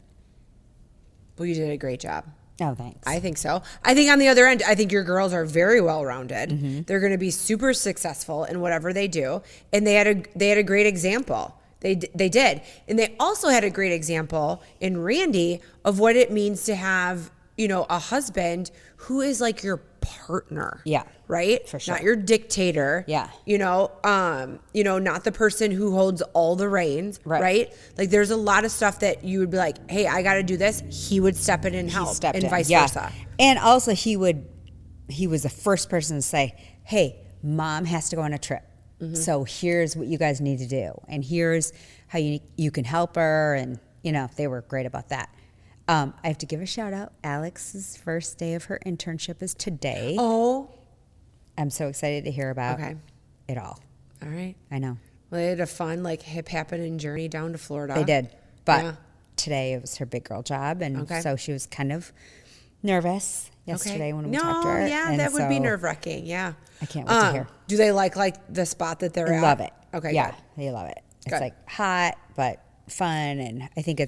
Well, you did a great job. Oh, thanks. I think so. I think on the other end, I think your girls are very well-rounded. They're going to be super successful in whatever they do. And they had a great example. They did. And they also had a great example in Randy of what it means to have, a husband who is like your partner. Yeah. Right? For sure. Not your dictator. Yeah. Not the person who holds all the reins. Right? Like there's a lot of stuff that you would be like, hey, I got to do this. He would step in and help and vice versa. And also he was the first person to say, hey, mom has to go on a trip. So here's what you guys need to do. And here's how you can help her. And, they were great about that. I have to give a shout out. Alex's first day of her internship is today. Oh. I'm so excited to hear about it all. All right. I know. Well, they had a fun, hip happening journey down to Florida. They did. But today it was her big girl job. And so she was kind of nervous yesterday when we talked to her. Yeah, and that would be nerve-wracking. Yeah. I can't wait to hear. Do they like the spot that they're They at? love it. Okay, yeah, good. they love it. It's Good. hot but fun, and I think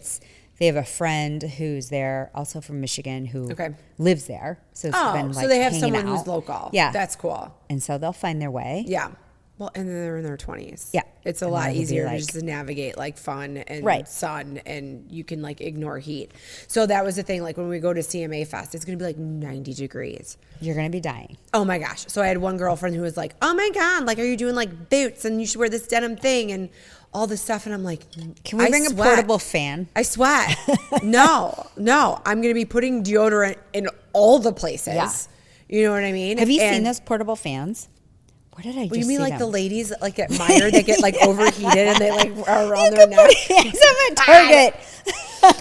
they have a friend who's there, also from Michigan, who lives there. So it's been so they have hanging someone out. who's local. Yeah, That's cool. and so they'll find their way. Yeah. Well, and then they're in their 20s. Yeah. It's a And lot that'll be easier to just navigate fun and sun, and you can ignore heat. So that was the thing. When we go to CMA Fest, it's going to be 90 degrees. You're going to be dying. Oh my gosh. So I had one girlfriend who was like, oh my God, are you doing boots and you should wear this denim thing and all this stuff. And I'm like, can we bring a portable fan? I sweat. No. I'm going to be putting deodorant in all the places. Yeah. You know what I mean? Have you seen those portable fans? What did I just you mean see the them? ladies at Meijer that get overheated and they are around their neck? Yes, I'm at Target.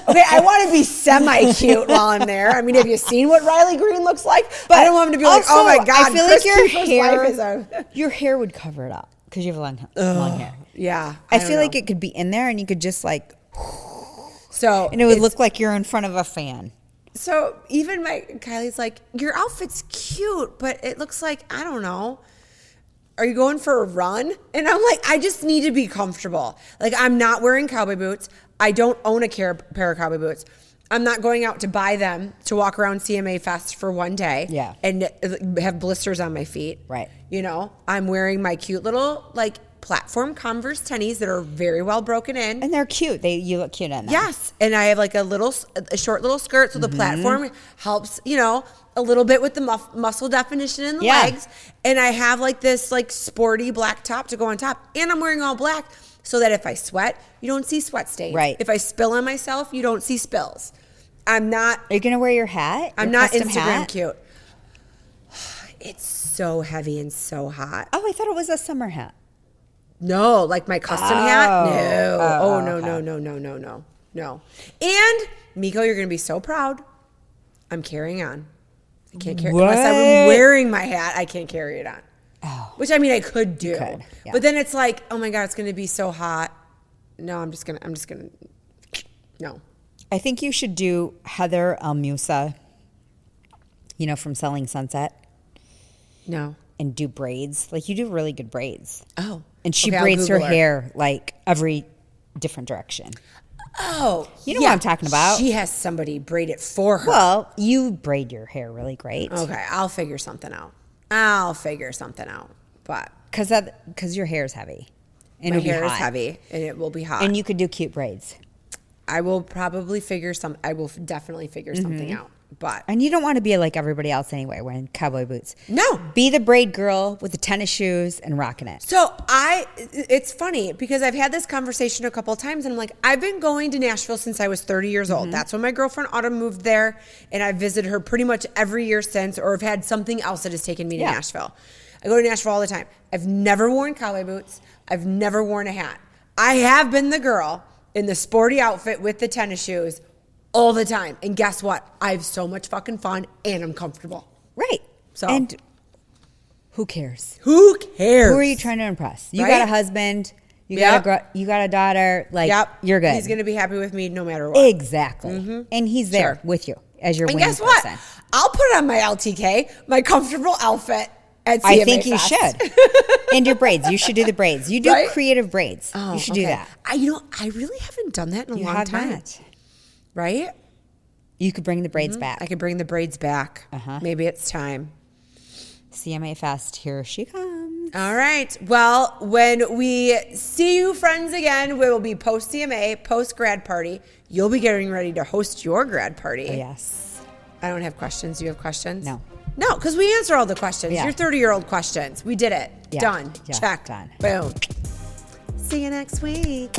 Okay, I want to be semi-cute while I'm there. I mean, have you seen what Riley Green looks like? But I don't want him to be also, oh my God, I feel Chris your Kiefer's hair, wife is a... your hair would cover it up because you have long hair. Yeah. I feel like it could be in there and you could just so, and it would look like you're in front of a fan. So even Kylie's like, your outfit's cute, but it looks like, I don't know. Are you going for a run? And I'm like, I just need to be comfortable. I'm not wearing cowboy boots. I don't own a pair of cowboy boots. I'm not going out to buy them to walk around CMA Fest for one day. Yeah. And have blisters on my feet. Right. I'm wearing my cute little platform Converse tennies that are very well broken in. And they're cute. You look cute in them. Yes. And I have a short little skirt. So the platform helps, a little bit with the muscle definition in the legs. And I have this sporty black top to go on top. And I'm wearing all black so that if I sweat, you don't see sweat stains. Right. If I spill on myself, you don't see spills. I'm not. Are you going to wear your hat? I'm not Instagram cute. It's so heavy and so hot. Oh, I thought it was a summer hat. No, my custom hat? No. Oh, no. No. And Meko, you're going to be so proud. I'm carrying on. I can't carry unless I'm wearing my hat. I can't carry it on. Oh. Which I mean, I could do. Yeah. But then it's oh my God, it's going to be so hot. No, I'm just going to, no. I think you should do Heather Almusa, from Selling Sunset. No. And do braids. You do really good braids. Oh. And she Okay, braids her I'll Google hair every different direction. Oh. You know what I'm talking about. She has somebody braid it for her. Well, you braid your hair really great. Okay, I'll figure something out. But because your hair is heavy. And my it'll be hair is hot. heavy and it will be hot. And you could do cute braids. I will probably I will definitely figure something out. But And you don't want to be like everybody else anyway, wearing cowboy boots. No. Be the braid girl with the tennis shoes and rocking it. So it's funny because I've had this conversation a couple of times and I'm like, I've been going to Nashville since I was 30 years old. That's when my girlfriend Autumn moved there, and I've visited her pretty much every year since, or have had something else that has taken me to Nashville. I go to Nashville all the time. I've never worn cowboy boots. I've never worn a hat. I have been the girl in the sporty outfit with the tennis shoes all the time. And guess what? I have so much fucking fun and I'm comfortable. Right. So and who cares? Who cares? Who are you trying to impress? You Right? got a husband. You you got a daughter. You're good. He's going to be happy with me no matter what. Exactly. And he's there with you as your And winning guess what? person. I'll put on my LTK, my comfortable outfit at CMA I think you Fest. should. And your braids. You should do the braids. You do Right? creative braids. Oh, you should do okay. that. I really haven't done that in a You long have time. not. Right? You could bring the braids back. I could bring the braids back. Maybe it's time. CMA Fest, here she comes. All right. Well, when we see you friends again, we will be post CMA, post grad party. You'll be getting ready to host your grad party. Oh, yes. I don't have questions. Do you have questions? No. No, because we answer all the questions. Yeah. Your 30-year-old questions. We did it. Yeah. Done. Yeah. Check. Done. Boom. See you next week.